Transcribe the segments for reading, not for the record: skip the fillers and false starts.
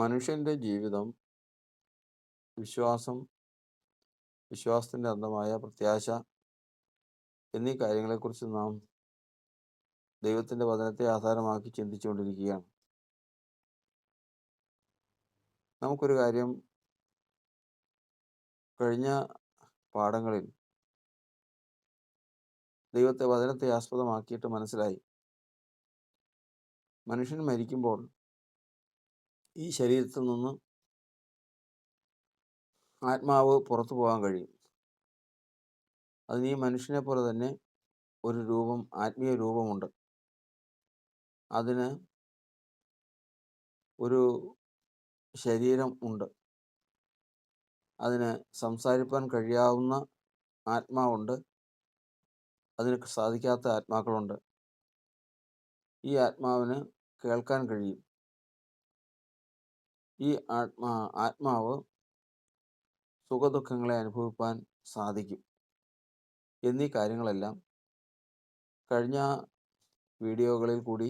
മനുഷ്യന്റെ ജീവിതം വിശ്വാസം, വിശ്വാസത്തിന്റെ അന്തമായ പ്രത്യാശ എന്നീ കാര്യങ്ങളെക്കുറിച്ച് നാം ദൈവത്തിന്റെ വചനത്തെ ആധാരമാക്കി ചിന്തിച്ചുകൊണ്ടിരിക്കുകയാണ്. നമുക്കൊരു കാര്യം കഴിഞ്ഞ പാഠങ്ങളിൽ വചനത്തെ ആസ്പദമാക്കിയിട്ട് മനസ്സിലായി. മനുഷ്യൻ മരിക്കുമ്പോൾ ഈ ശരീരത്തിൽ നിന്ന് ആത്മാവ് പുറത്തു പോകാൻ കഴിയും. അതിന് ഈ മനുഷ്യനെ പോലെ തന്നെ ഒരു രൂപം, ആത്മീയ രൂപമുണ്ട്. അതിന് ഒരു ശരീരം ഉണ്ട്. അതിന് സംസാരിപ്പാൻ കഴിയാവുന്ന ആത്മാവുണ്ട്. അതിന് സാധിക്കാത്ത ആത്മാക്കളുണ്ട്. ഈ ആത്മാവിന് കേൾക്കാൻ കഴിയും. ഈ ആത്മാവ് സുഖദുഃഖങ്ങളെ അനുഭവിപ്പാൻ സാധിക്കും. എന്നീ കാര്യങ്ങളെല്ലാം കഴിഞ്ഞ വീഡിയോകളിൽ കൂടി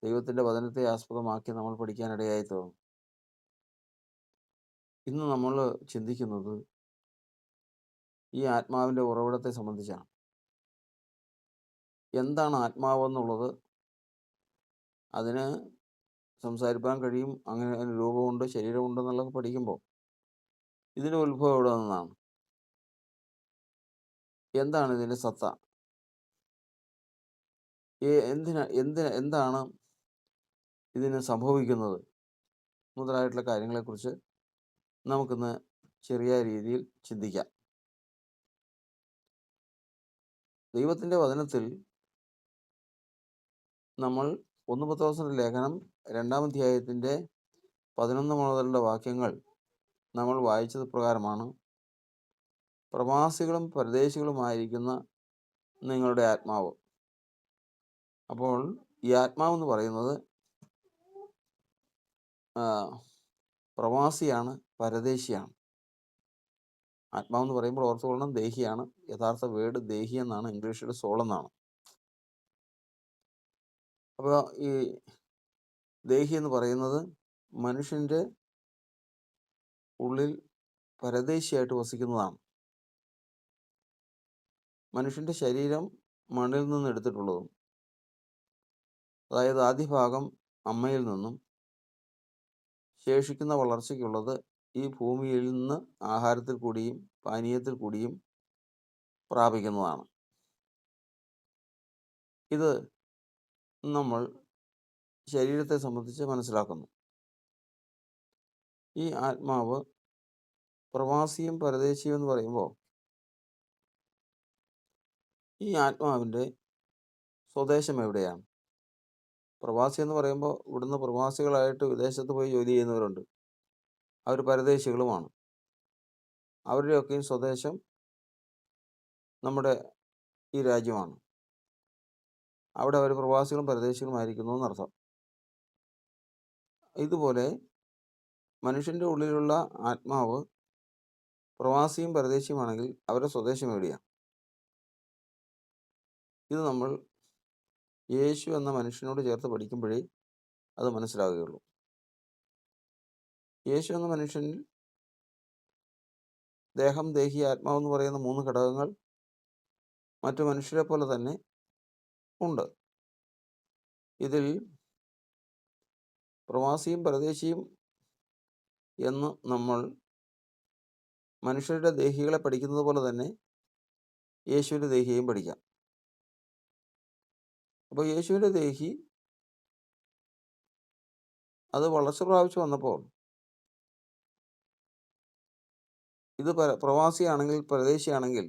ദൈവത്തിൻ്റെ വചനത്തെ ആസ്പദമാക്കി നമ്മൾ പഠിക്കാനിടയായി തീർന്നു. ഇന്ന് നമ്മൾ ചിന്തിക്കുന്നത് ഈ ആത്മാവിൻ്റെ ഉറവിടത്തെ സംബന്ധിച്ചാണ്. എന്താണ് ആത്മാവെന്നുള്ളത്? അതിന് സംസാരിപ്പാൻ കഴിയും, അങ്ങനെ അതിന് രൂപമുണ്ട്, ശരീരമുണ്ടെന്നുള്ളത് പഠിക്കുമ്പോൾ ഇതിൻ്റെ ഉത്ഭവം എവിടെ നിന്നാണ്? എന്താണ് ഇതിൻ്റെ സത്ത? എന്താണ് ഇതിന് സംഭവിക്കുന്നത് മുതലായിട്ടുള്ള കാര്യങ്ങളെക്കുറിച്ച് നമുക്കിന്ന് ചെറിയ രീതിയിൽ ചിന്തിക്കാം. ദൈവത്തിൻ്റെ വചനത്തിൽ നമ്മൾ 1 പത്രോസിന്റെ ലേഖനം 2-ാം അധ്യായത്തിൻ്റെ 11 മുതലുള്ള വാക്യങ്ങൾ നമ്മൾ വായിച്ചത് പ്രകാരമാണ്: പ്രവാസികളും പരദേശികളുമായിരിക്കുന്ന നിങ്ങളുടെ ആത്മാവ്. അപ്പോൾ ഈ ആത്മാവെന്ന് പറയുന്നത് പ്രവാസിയാണ്, പരദേശിയാണ്. ആത്മാവെന്ന് പറയുമ്പോൾ ഓർത്തുകൊള്ളണം, ദേഹിയാണ്. യഥാർത്ഥ വേർഡ് ദേഹി എന്നാണ്, ഇംഗ്ലീഷിൽ സോൾ എന്നാണ്. അപ്പോൾ ഈ ദേഹി എന്ന് പറയുന്നത് മനുഷ്യൻ്റെ ഉള്ളിൽ പരദേശിയായിട്ട് വസിക്കുന്നതാണ്. മനുഷ്യൻ്റെ ശരീരം മണ്ണിൽ നിന്ന് എടുത്തിട്ടുള്ളതും, അതായത് ആദ്യ ഭാഗം അമ്മയിൽ നിന്നും ശേഷിക്കുന്ന വളർച്ചയ്ക്കുള്ളത് ഈ ഭൂമിയിൽ നിന്ന് ആഹാരത്തിൽ കൂടിയും പാനീയത്തിൽ കൂടിയും പ്രാപിക്കുന്നതാണ്. ഇത് നമ്മൾ ശരീരത്തെ സംബന്ധിച്ച് മനസ്സിലാക്കുന്നു. ഈ ആത്മാവ് പ്രവാസിയും പരദേശിയും എന്ന് പറയുമ്പോൾ ഈ ആത്മാവിൻ്റെ സ്വദേശം എവിടെയാണ്? പ്രവാസി എന്ന് പറയുമ്പോൾ ഇവിടുന്ന് പ്രവാസികളായിട്ട് വിദേശത്ത് പോയി ജോലി ചെയ്യുന്നവരുണ്ട്. അവർ പരദേശികളുമാണ്. അവരുടെയൊക്കെയും സ്വദേശം നമ്മുടെ ഈ രാജ്യമാണ്. അവിടെ അവർ പ്രവാസികളും പരദേശികളുമായിരിക്കുന്നു എന്നർത്ഥം. ഇതുപോലെ മനുഷ്യൻ്റെ ഉള്ളിലുള്ള ആത്മാവ് പ്രവാസിയും പരദേശിയുമാണെങ്കിൽ അവരുടെ സ്വദേശം എവിടെയാണ്? ഇത് നമ്മൾ യേശു എന്ന മനുഷ്യനോട് ചേർത്ത് പഠിക്കുമ്പോഴേ അത് മനസ്സിലാവുകയുള്ളൂ. യേശു എന്ന മനുഷ്യനിൽ ദേഹം, ദേഹി, ആത്മാവെന്ന് പറയുന്ന 3 ഘടകങ്ങൾ മറ്റു മനുഷ്യരെ പോലെ തന്നെ ഉണ്ട്. ഇതിൽ പ്രവാസിയും പരദേശിയും എന്ന് നമ്മൾ മനുഷ്യരുടെ ദേഹികളെ പഠിക്കുന്നത് പോലെ തന്നെ യേശുവിൻ്റെ ദേഹിയെയും പഠിക്കാം. അപ്പോൾ യേശുവിൻ്റെ ദേഹി അത് വളർച്ച പ്രാപിച്ചു വന്നപ്പോൾ ഇത് പ്രവാസിയാണെങ്കിൽ, പരദേശിയാണെങ്കിൽ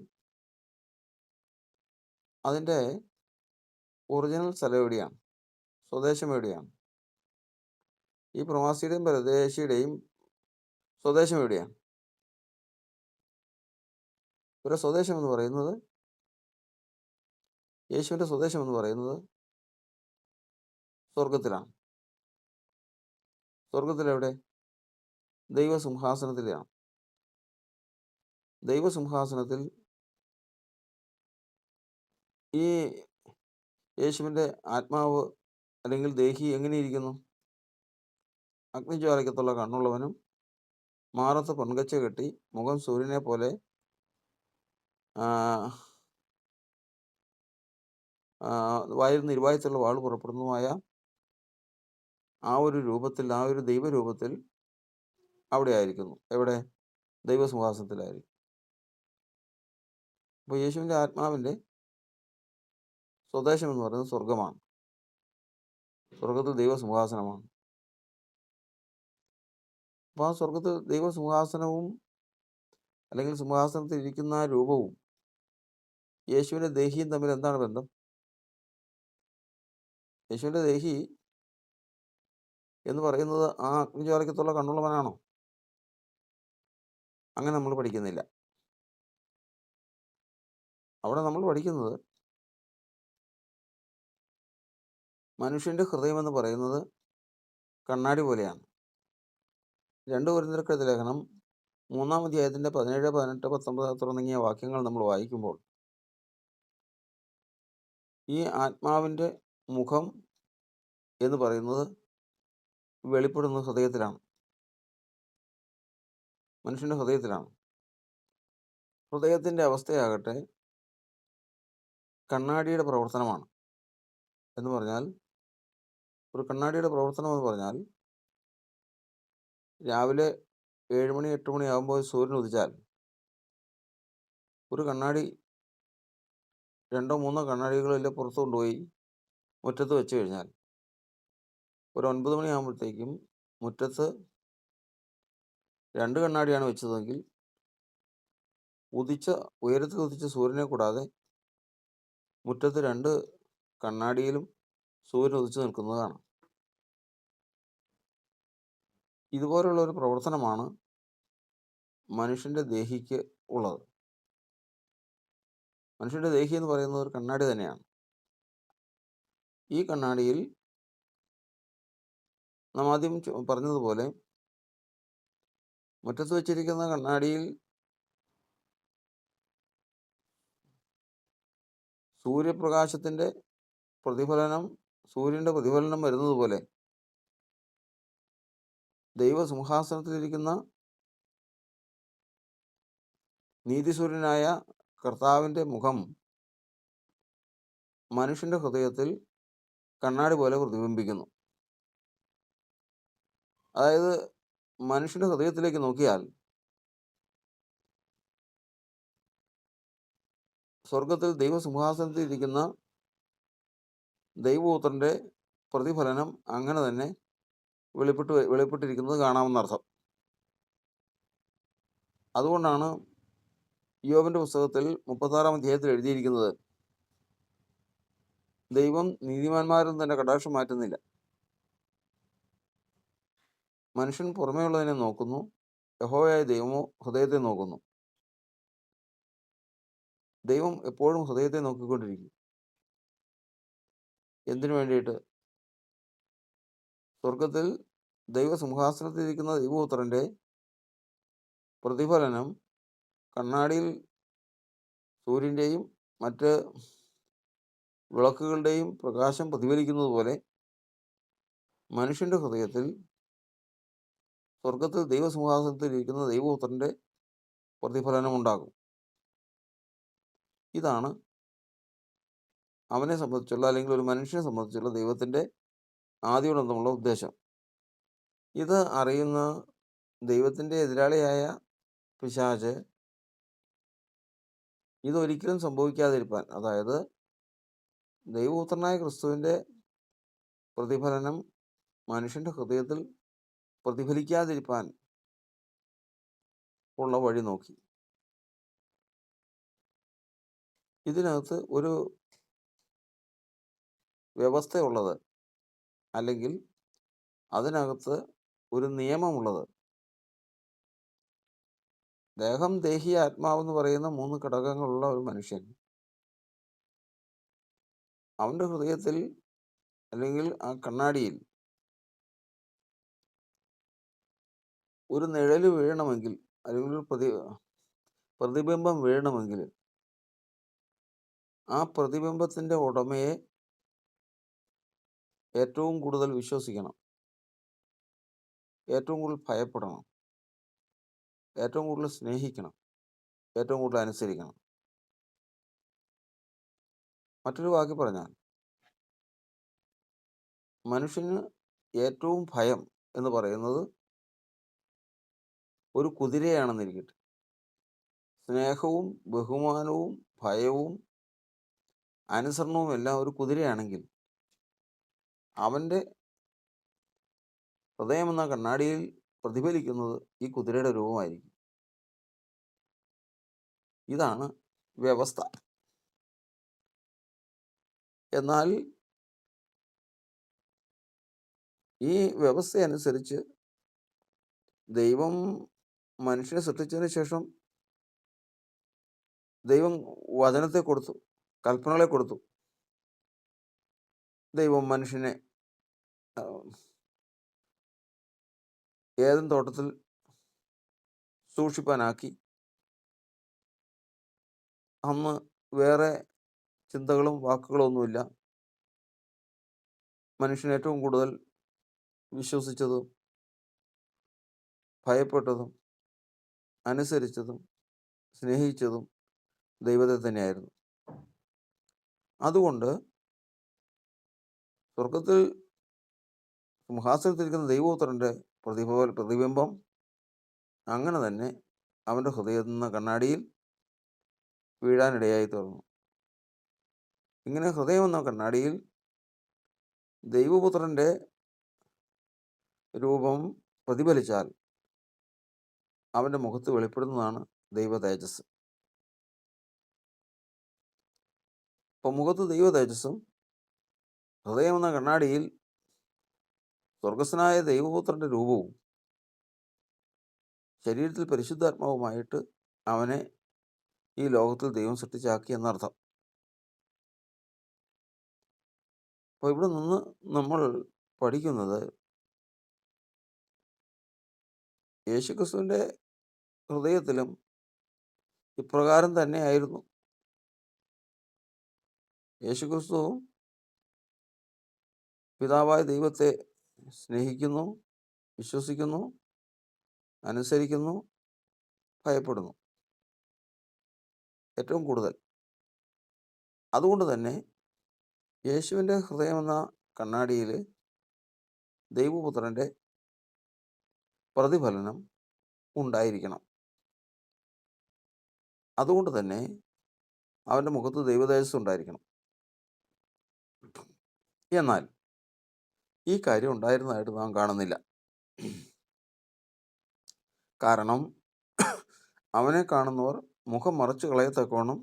അതിൻ്റെ ഒറിജിനൽ സ്ഥലം എവിടെയാണ്? സ്വദേശം എവിടെയാണ്? ഈ പ്രവാസിയുടെയും പരദേശിയുടെയും സ്വദേശം എവിടെയാണ്? ഇവരുടെ സ്വദേശം എന്ന് പറയുന്നത്, യേശുവിൻ്റെ സ്വദേശം എന്ന് പറയുന്നത് സ്വർഗത്തിലാണ്. സ്വർഗത്തിലെവിടെ? ദൈവസിംഹാസനത്തിലാണ്. ദൈവസിംഹാസനത്തിൽ ഈ യേശുവിൻ്റെ ആത്മാവ് അല്ലെങ്കിൽ ദേഹി എങ്ങനെയിരിക്കുന്നു? അഗ്നിജ്വാലയ്ക്കത്തുള്ള കണ്ണുള്ളവനും മാറത്ത് പൊൻകച്ച കെട്ടി മുഖം സൂര്യനെ പോലെ ആ, വായിൽ നിന്ന് ഇരുവായത്തുള്ള വാൾ പുറപ്പെടുന്നതുമായ ആ ഒരു രൂപത്തിൽ, ആ ഒരു ദൈവരൂപത്തിൽ അവിടെ ആയിരിക്കുന്നു. എവിടെ? ദൈവസിംഹാസനത്തിലായിരിക്കും. അപ്പോൾ യേശുവിൻ്റെ ആത്മാവിൻ്റെ സ്വദേശം എന്ന് പറയുന്നത് സ്വർഗമാണ്. സ്വർഗത്തിൽ ദൈവസിംഹാസനമാണ്. അപ്പോൾ ആ സ്വർഗത്തിൽ ദൈവസിംഹാസനവും അല്ലെങ്കിൽ സിംഹാസനത്തിൽ ഇരിക്കുന്ന ആ രൂപവും യേശുവിൻ്റെ ദേഹിയും തമ്മിൽ എന്താണ് ബന്ധം? യേശുവിൻ്റെ ദേഹി എന്ന് പറയുന്നത് ആ അഗ്നിജ്വാലയ്ക്കത്തുള്ള കണ്ണുള്ളവനാണോ? അങ്ങനെ നമ്മൾ പഠിക്കുന്നില്ല. അവിടെ നമ്മൾ പഠിക്കുന്നത് മനുഷ്യൻ്റെ ഹൃദയമെന്ന് പറയുന്നത് കണ്ണാടി പോലെയാണ്. 2 കൊരിന്ത്യർക്കെഴുതിയ ലേഖനം 3-ാം അധ്യായത്തിൻ്റെ 17, 18, 19 തുടങ്ങിയ വാക്യങ്ങൾ നമ്മൾ വായിക്കുമ്പോൾ ഈ ആത്മാവിൻ്റെ മുഖം എന്ന് പറയുന്നത് വെളിപ്പെടുന്നത് ഹൃദയത്തിലാണ്, മനുഷ്യൻ്റെ ഹൃദയത്തിലാണ്. ഹൃദയത്തിൻ്റെ അവസ്ഥയാകട്ടെ കണ്ണാടിയുടെ പ്രവർത്തനമാണ്. എന്ന് പറഞ്ഞാൽ ഒരു കണ്ണാടിയുടെ പ്രവർത്തനം എന്ന് പറഞ്ഞാൽ രാവിലെ 7 മണി 8 മണി ആകുമ്പോൾ സൂര്യൻ ഉദിച്ചാൽ ഒരു കണ്ണാടി 2-3 കണ്ണാടികളിൽ പുറത്ത് കൊണ്ടുപോയി മുറ്റത്ത് വെച്ച് കഴിഞ്ഞാൽ ഒരു 9 മണിയാകുമ്പോഴത്തേക്കും മുറ്റത്ത് 2 കണ്ണാടിയാണ് വെച്ചതെങ്കിൽ ഉയരത്തിൽ ഉദിച്ച സൂര്യനെ കൂടാതെ മുറ്റത്ത് 2 കണ്ണാടിയിലും സൂര്യൻ ഉദിച്ചു നിൽക്കുന്നതാണ്. ഇതുപോലുള്ള ഒരു പ്രവർത്തനമാണ് മനുഷ്യൻ്റെ ദേഹിക്ക് ഉള്ളത്. മനുഷ്യൻ്റെ ദേഹി എന്ന് പറയുന്നത് ഒരു കണ്ണാടി തന്നെയാണ്. ഈ കണ്ണാടിയിൽ നാം ആദ്യം പറഞ്ഞതുപോലെ മുറ്റത്ത് വെച്ചിരിക്കുന്ന കണ്ണാടിയിൽ സൂര്യപ്രകാശത്തിൻ്റെ പ്രതിഫലനം, സൂര്യൻ്റെ പ്രതിഫലനം വരുന്നത് പോലെ ദൈവസിംഹാസനത്തിലിരിക്കുന്ന നീതിസൂര്യനായ കർത്താവിൻ്റെ മുഖം മനുഷ്യൻ്റെ ഹൃദയത്തിൽ കണ്ണാടി പോലെ പ്രതിബിംബിക്കുന്നു. അതായത് മനുഷ്യൻ്റെ ഹൃദയത്തിലേക്ക് നോക്കിയാൽ സ്വർഗത്തിൽ ദൈവസിംഹാസനത്തിൽ ഇരിക്കുന്ന ദൈവപുത്രൻ്റെ പ്രതിഫലനം അങ്ങനെ തന്നെ വെളിപ്പെട്ടിരിക്കുന്നത് കാണാമെന്നർത്ഥം. അതുകൊണ്ടാണ് യോബിൻ്റെ പുസ്തകത്തിൽ 36-ാം അധ്യായത്തിൽ എഴുതിയിരിക്കുന്നത്, ദൈവം നീതിമാന്മാരും തന്നെ കടാക്ഷം മാറ്റുന്നില്ല. മനുഷ്യൻ പുറമേയുള്ളതിനെ നോക്കുന്നു, യഹോവയായ ദൈവമോ ഹൃദയത്തെ നോക്കുന്നു. ദൈവം എപ്പോഴും ഹൃദയത്തെ നോക്കിക്കൊണ്ടിരിക്കും. എന്തിനു വേണ്ടിയിട്ട്? സ്വർഗത്തിൽ ദൈവസിംഹാസനത്തിലിരിക്കുന്ന ദൈവപുത്രൻ്റെ പ്രതിഫലനം കണ്ണാടിയിൽ സൂര്യൻ്റെയും മറ്റ് വിളക്കുകളുടെയും പ്രകാശം പ്രതിഫലിക്കുന്നത് പോലെ മനുഷ്യൻ്റെ ഹൃദയത്തിൽ സ്വർഗത്തിൽ ദൈവസിംഹാസനത്തിലിരിക്കുന്ന ദൈവപുത്രൻ്റെ പ്രതിഫലനം ഉണ്ടാകും. ഇതാണ് അവനെ സംബന്ധിച്ചുള്ള, അല്ലെങ്കിൽ ഒരു മനുഷ്യനെ സംബന്ധിച്ചുള്ള ദൈവത്തിൻ്റെ ആദ്യോടൊന്നുമുള്ള ഉദ്ദേശം. ഇത് അറിയുന്ന ദൈവത്തിൻ്റെ എതിരാളിയായ പിശാച് ഇതൊരിക്കലും സംഭവിക്കാതിരിക്കാൻ, അതായത് ദൈവപുത്രനായ ക്രിസ്തുവിൻ്റെ പ്രതിഫലനം മനുഷ്യൻ്റെ ഹൃദയത്തിൽ പ്രതിഫലിക്കാതിരിക്കാൻ ഉള്ള വഴി നോക്കി. ഇതിനകത്ത് ഒരു വ്യവസ്ഥയുള്ളത്, അല്ലെങ്കിൽ അതിനകത്ത് ഒരു നിയമമുള്ളത്. ദേഹം, ദേഹി, ആത്മാവെന്ന് പറയുന്ന 3 ഘടകങ്ങളുള്ള ഒരു മനുഷ്യൻ അവൻ്റെ ഹൃദയത്തിൽ അല്ലെങ്കിൽ ആ കണ്ണാടിയിൽ ഒരു നിഴൽ വീഴണമെങ്കിൽ, അല്ലെങ്കിൽ ഒരു പ്രതിബിംബം വീഴണമെങ്കിൽ ആ പ്രതിബിംബത്തിൻ്റെ ഉടമയെ ഏറ്റവും കൂടുതൽ വിശ്വസിക്കണം. ഏറ്റവും കൂടുതൽ ഭയപ്പെടണം, ഏറ്റവും കൂടുതൽ സ്നേഹിക്കണം, ഏറ്റവും കൂടുതൽ അനുസരിക്കണം. മറ്റൊരു വാക്കി പറഞ്ഞാൽ മനുഷ്യന് ഏറ്റവും ഭയം എന്ന് പറയുന്നത് ഒരു കുതിരയാണെന്നിരിക്കട്ടെ. സ്നേഹവും ബഹുമാനവും ഭയവും അനുസരണവും എല്ലാം ഒരു കുതിരയാണെങ്കിൽ അവൻ്റെ ഹൃദയമെന്ന കണ്ണാടിയിൽ പ്രതിഫലിക്കുന്നത് ഈ കുതിരയുടെ രൂപമായിരിക്കും. ഇതാണ് വ്യവസ്ഥ. എന്നാൽ ഈ വ്യവസ്ഥ അനുസരിച്ച് ദൈവം മനുഷ്യനെ സൃഷ്ടിച്ചതിന് ശേഷം ദൈവം വചനത്തെ കൊടുത്തു, കൽപ്പനകളെ കൊടുത്തു. ദൈവം മനുഷ്യനെ ഏദൻ തോട്ടത്തിൽ സൂക്ഷിപ്പാനാക്കി. അന്ന് വേറെ ചിന്തകളും വാക്കുകളും ഒന്നുമില്ല. മനുഷ്യൻ ഏറ്റവും കൂടുതൽ വിശ്വസിച്ചതും ഭയപ്പെട്ടതും അനുസരിച്ചതും സ്നേഹിച്ചതും ദൈവത്തെ തന്നെയായിരുന്നു. അതുകൊണ്ട് സ്വർഗത്തിൽ സിംഹാസനത്തിലിരിക്കുന്ന ദൈവപുത്രൻ്റെ പ്രതിബിംബം അങ്ങനെ തന്നെ അവൻ്റെ ഹൃദയത്തിൽ നിന്ന് കണ്ണാടിയിൽ വീഴാനിടയായി തീർന്നു. ഇങ്ങനെ ഹൃദയം എന്ന കണ്ണാടിയിൽ ദൈവപുത്രൻ്റെ രൂപം പ്രതിഫലിച്ചാൽ അവൻ്റെ മുഖത്ത് വെളിപ്പെടുന്നതാണ് ദൈവ തേജസ്. അപ്പം മുഖത്ത് ദൈവ തേജസ്സും ഹൃദയമെന്ന കണ്ണാടിയിൽ സ്വർഗസ്വനായ ദൈവപുത്രൻ്റെ രൂപവും ശരീരത്തിൽ പരിശുദ്ധാത്മാവുമായിട്ട് അവനെ ഈ ലോകത്തിൽ ദൈവം സൃഷ്ടിച്ചാക്കി എന്നർത്ഥം. അപ്പോൾ ഇവിടെ നിന്ന് നമ്മൾ പഠിക്കുന്നത് യേശുക്രിസ്തുവിൻ്റെ ഹൃദയത്തിലും ഇപ്രകാരം തന്നെയായിരുന്നു. യേശുക്രിസ്തു പിതാവായ ദൈവത്തെ സ്നേഹിക്കുന്നു, വിശ്വസിക്കുന്നു, അനുസരിക്കുന്നു, ഭയപ്പെടുന്നു ഏറ്റവും കൂടുതൽ. അതുകൊണ്ട് തന്നെ യേശുവിൻ്റെ ഹൃദയമെന്ന കണ്ണാടിയിൽ ദൈവപുത്രൻ്റെ പ്രതിഫലനം ഉണ്ടായിരിക്കണം. അതുകൊണ്ട് തന്നെ അവൻ്റെ മുഖത്ത് ദൈവതേജസ് ഉണ്ടായിരിക്കണം. എന്നാൽ ഈ കാര്യം ഉണ്ടായിരുന്നതായിട്ട് നാം കാണുന്നില്ല. കാരണം അവനെ കാണുന്നവർ മുഖം മറച്ചു കളയത്തക്കവണ്ണം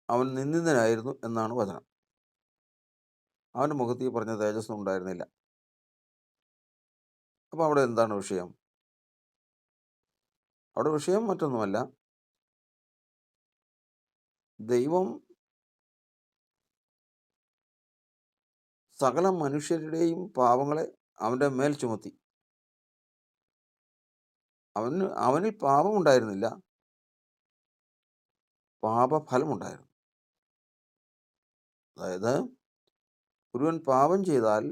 അവൻ നിന്ദിതനായിരുന്നു എന്നാണ് വചനം. അവൻ്റെ മുഖത്ത് ഈ പറഞ്ഞ തേജസ് ഉണ്ടായിരുന്നില്ല. അപ്പോൾ അവിടെ എന്താണ് വിഷയം? അവിടെ വിഷയം മറ്റൊന്നുമല്ല, ദൈവം സകല മനുഷ്യരുടെയും പാപങ്ങളെ അവൻ്റെ മേൽ ചുമത്തി. അവനിൽ പാപമുണ്ടായിരുന്നില്ല, പാപഫലമുണ്ടായിരുന്നു. അതായത് ഒരുവൻ പാപം ചെയ്താൽ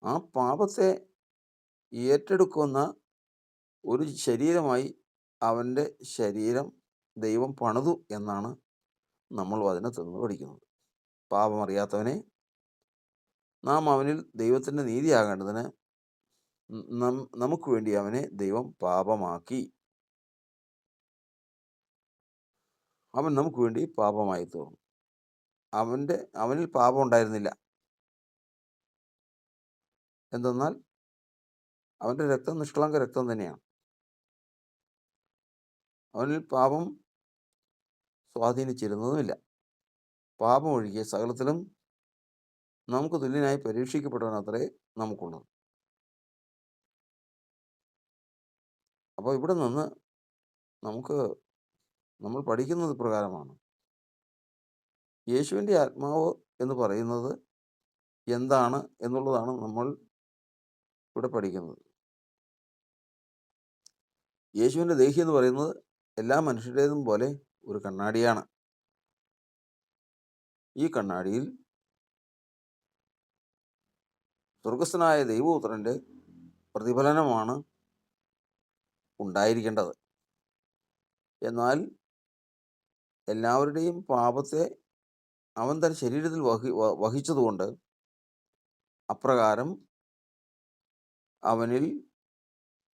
ആ പാപത്തെ ഏറ്റെടുക്കുന്ന ഒരു ശരീരമായി അവൻ്റെ ശരീരം ദൈവം പണിതു എന്നാണ് നമ്മൾ വചനത്തിൽ നിന്ന് പഠിക്കുന്നത്. പാപമറിയാത്തവനെ നാം അവനിൽ ദൈവത്തിൻ്റെ നീതിയാകേണ്ടതിന് നമുക്ക് വേണ്ടി അവനെ ദൈവം പാപമാക്കി. അവൻ നമുക്ക് വേണ്ടി പാപമായി തീർന്നു. അവനിൽ പാപം ഉണ്ടായിരുന്നില്ല. എന്തെന്നാൽ അവൻ്റെ രക്തം നിഷ്കളങ്ക രക്തം തന്നെയാണ്. അവനിൽ പാപം സ്വാധീനിച്ചിരുന്നതുമില്ല. പാപം ഒഴികെ സകലത്തിലും നമുക്ക് തുല്യനായി പരീക്ഷിക്കപ്പെട്ടവനത്രേ നമുക്കുള്ളത്. അപ്പോൾ ഇവിടെ നിന്ന് നമ്മൾ പഠിക്കുന്നത് പ്രകാരമാണ്. യേശുവിൻ്റെ ആത്മാവ് എന്ന് പറയുന്നത് എന്താണ് എന്നുള്ളതാണ് നമ്മൾ ഇവിടെ പഠിക്കുന്നത്. യേശുവിൻ്റെ ദേഹി എന്ന് പറയുന്നത് എല്ലാ മനുഷ്യരുടേതും പോലെ ഒരു കണ്ണാടിയാണ്. ഈ കണ്ണാടിയിൽ സ്വർഗസ്ഥനായ ദൈവപുത്രൻ്റെ പ്രതിഫലനമാണ് ഉണ്ടായിരിക്കേണ്ടത്. എന്നാൽ എല്ലാവരുടെയും പാപത്തെ അവൻ തൻ്റെ ശരീരത്തിൽ വഹിച്ചതുകൊണ്ട് അപ്രകാരം അവനിൽ,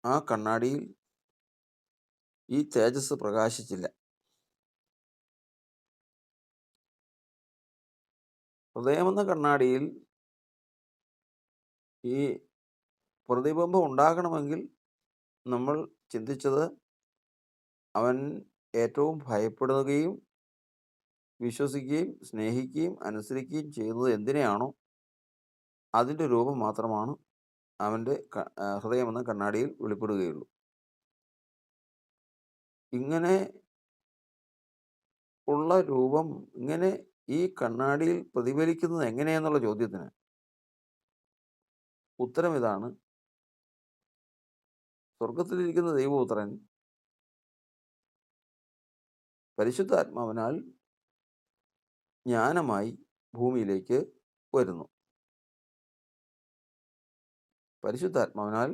ആ കണ്ണാടിയിൽ ഈ തേജസ് പ്രകാശിച്ചില്ല. ഹൃദയമെന്ന കണ്ണാടിയിൽ ഈ പ്രതിബിംബം ഉണ്ടാകണമെങ്കിൽ നമ്മൾ ചിന്തിച്ചത്, അവൻ ഏറ്റവും ഭയപ്പെടുകയും വിശ്വസിക്കുകയും സ്നേഹിക്കുകയും അനുസരിക്കുകയും ചെയ്യുന്നത് എന്തിനെയാണോ അതിൻ്റെ രൂപം മാത്രമാണ് അവൻ്റെ ഹൃദയമെന്ന കണ്ണാടിയിൽ വെളിപ്പെടുകയുള്ളൂ. ഇങ്ങനെ ഉള്ള രൂപം ഇങ്ങനെ ഈ കണ്ണാടിയിൽ പ്രതിഫലിക്കുന്നത് എങ്ങനെയെന്നുള്ള ചോദ്യത്തിന് ഉത്തരം ഇതാണ്: സ്വർഗത്തിലിരിക്കുന്ന ദൈവപുത്രൻ പരിശുദ്ധാത്മാവിനാൽ ജ്ഞാനമായി ഭൂമിയിലേക്ക് വരുന്നു. പരിശുദ്ധാത്മാവിനാൽ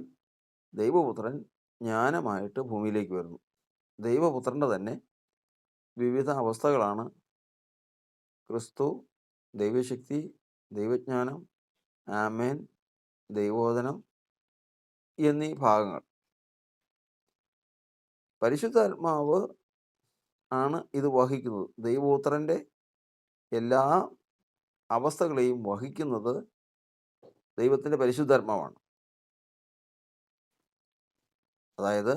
ദൈവപുത്രൻ ജ്ഞാനമായിട്ട് ഭൂമിയിലേക്ക് വരുന്നു. ദൈവപുത്രൻ്റെ തന്നെ വിവിധ അവസ്ഥകളാണ് ക്രിസ്തു, ദൈവശക്തി, ദൈവജ്ഞാനം, ആമേൻ, ദൈവോധനം എന്നീ ഭാഗങ്ങൾ. പരിശുദ്ധാത്മാവ് ആണ് ഇത് വഹിക്കുന്നത്. ദൈവപുത്രൻ്റെ എല്ലാ അവസ്ഥകളെയും വഹിക്കുന്നത് ദൈവത്തിൻ്റെ പരിശുദ്ധാത്മാവാണ്. അതായത്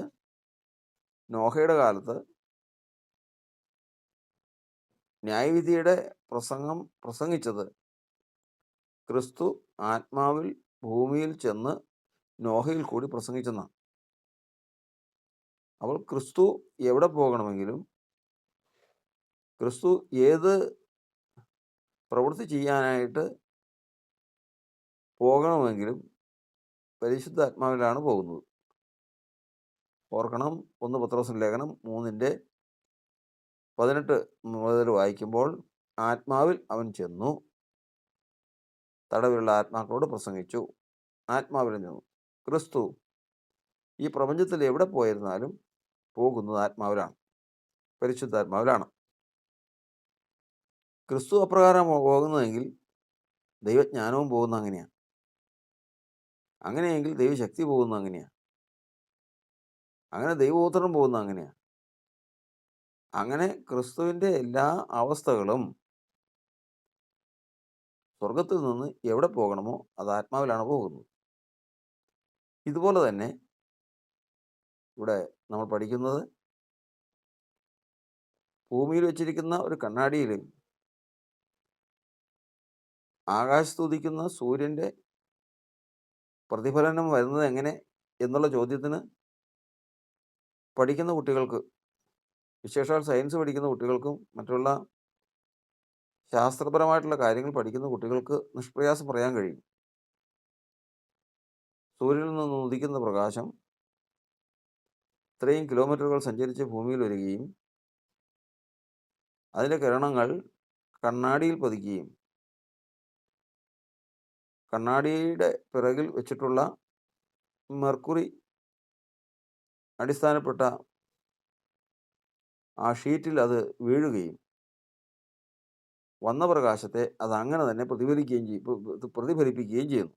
നോഹയുടെ കാലത്ത് ന്യായവിധിയുടെ പ്രസംഗിച്ചത് ക്രിസ്തു ആത്മാവിൽ ഭൂമിയിൽ ചെന്ന് നോഹയിൽ കൂടി പ്രസംഗിച്ചെന്നാണ്. അപ്പോൾ ക്രിസ്തു എവിടെ പോകണമെങ്കിലും, ക്രിസ്തു ഏത് പ്രവൃത്തി ചെയ്യാനായിട്ട് പോകണമെങ്കിലും പരിശുദ്ധാത്മാവിലാണ് പോകുന്നത്. ഓർക്കണം, 1 പത്രോസ് ലേഖനം 3:18 മുതൽ വായിക്കുമ്പോൾ, ആത്മാവിൽ അവൻ ചെന്നു തടവിലുള്ള ആത്മാക്കളോട് പ്രസംഗിച്ചു. ആത്മാവിൽ ചെന്നു. ക്രിസ്തു ഈ പ്രപഞ്ചത്തിൽ എവിടെ പോയിരുന്നാലും പോകുന്നത് ആത്മാവിലാണ്, പരിശുദ്ധാത്മാവിലാണ്. ക്രിസ്തു അപ്രകാരം പോകുന്നതെങ്കിൽ ദൈവജ്ഞാനവും പോകുന്ന അങ്ങനെയാണ്. അങ്ങനെയെങ്കിൽ ദൈവശക്തി പോകുന്ന അങ്ങനെയാണ്. അങ്ങനെ ദൈവപുത്രൻ പോകുന്ന അങ്ങനെയാണ്. അങ്ങനെ ക്രിസ്തുവിൻ്റെ എല്ലാ അവസ്ഥകളും സ്വർഗത്തിൽ നിന്ന് എവിടെ പോകണമോ അത് ആത്മാവിലാണ് പോകുന്നത്. ഇതുപോലെ തന്നെ ഇവിടെ നമ്മൾ പഠിക്കുന്നത്, ഭൂമിയിൽ വെച്ചിരിക്കുന്ന ഒരു കണ്ണാടിയിൽ ആകാശത്തുദിക്കുന്ന സൂര്യൻ്റെ പ്രതിഫലനം വരുന്നത് എങ്ങനെ എന്നുള്ള ചോദ്യത്തിന് പഠിക്കുന്ന കുട്ടികൾക്ക്, വിശേഷാൽ സയൻസ് പഠിക്കുന്ന കുട്ടികൾക്കും മറ്റുള്ള ശാസ്ത്രപരമായിട്ടുള്ള കാര്യങ്ങൾ പഠിക്കുന്ന കുട്ടികൾക്ക് നിഷ്പ്രയാസം പറയാൻ കഴിയും. സൂര്യനിൽ നിന്ന് ഉദിക്കുന്ന പ്രകാശം ഇത്രയും കിലോമീറ്ററുകൾ സഞ്ചരിച്ച് ഭൂമിയിൽ വരികയും അതിൻ്റെ കിരണങ്ങൾ കണ്ണാടിയിൽ പതിക്കുകയും കണ്ണാടിയുടെ പിറകിൽ വെച്ചിട്ടുള്ള മെർക്കുറി അടിസ്ഥാനപ്പെട്ട ആ ഷീറ്റിൽ അത് വീഴുകയും വന്ന പ്രകാശത്തെ അത് അങ്ങനെ തന്നെ പ്രതിഫലിപ്പിക്കുകയും ചെയ്യുന്നു.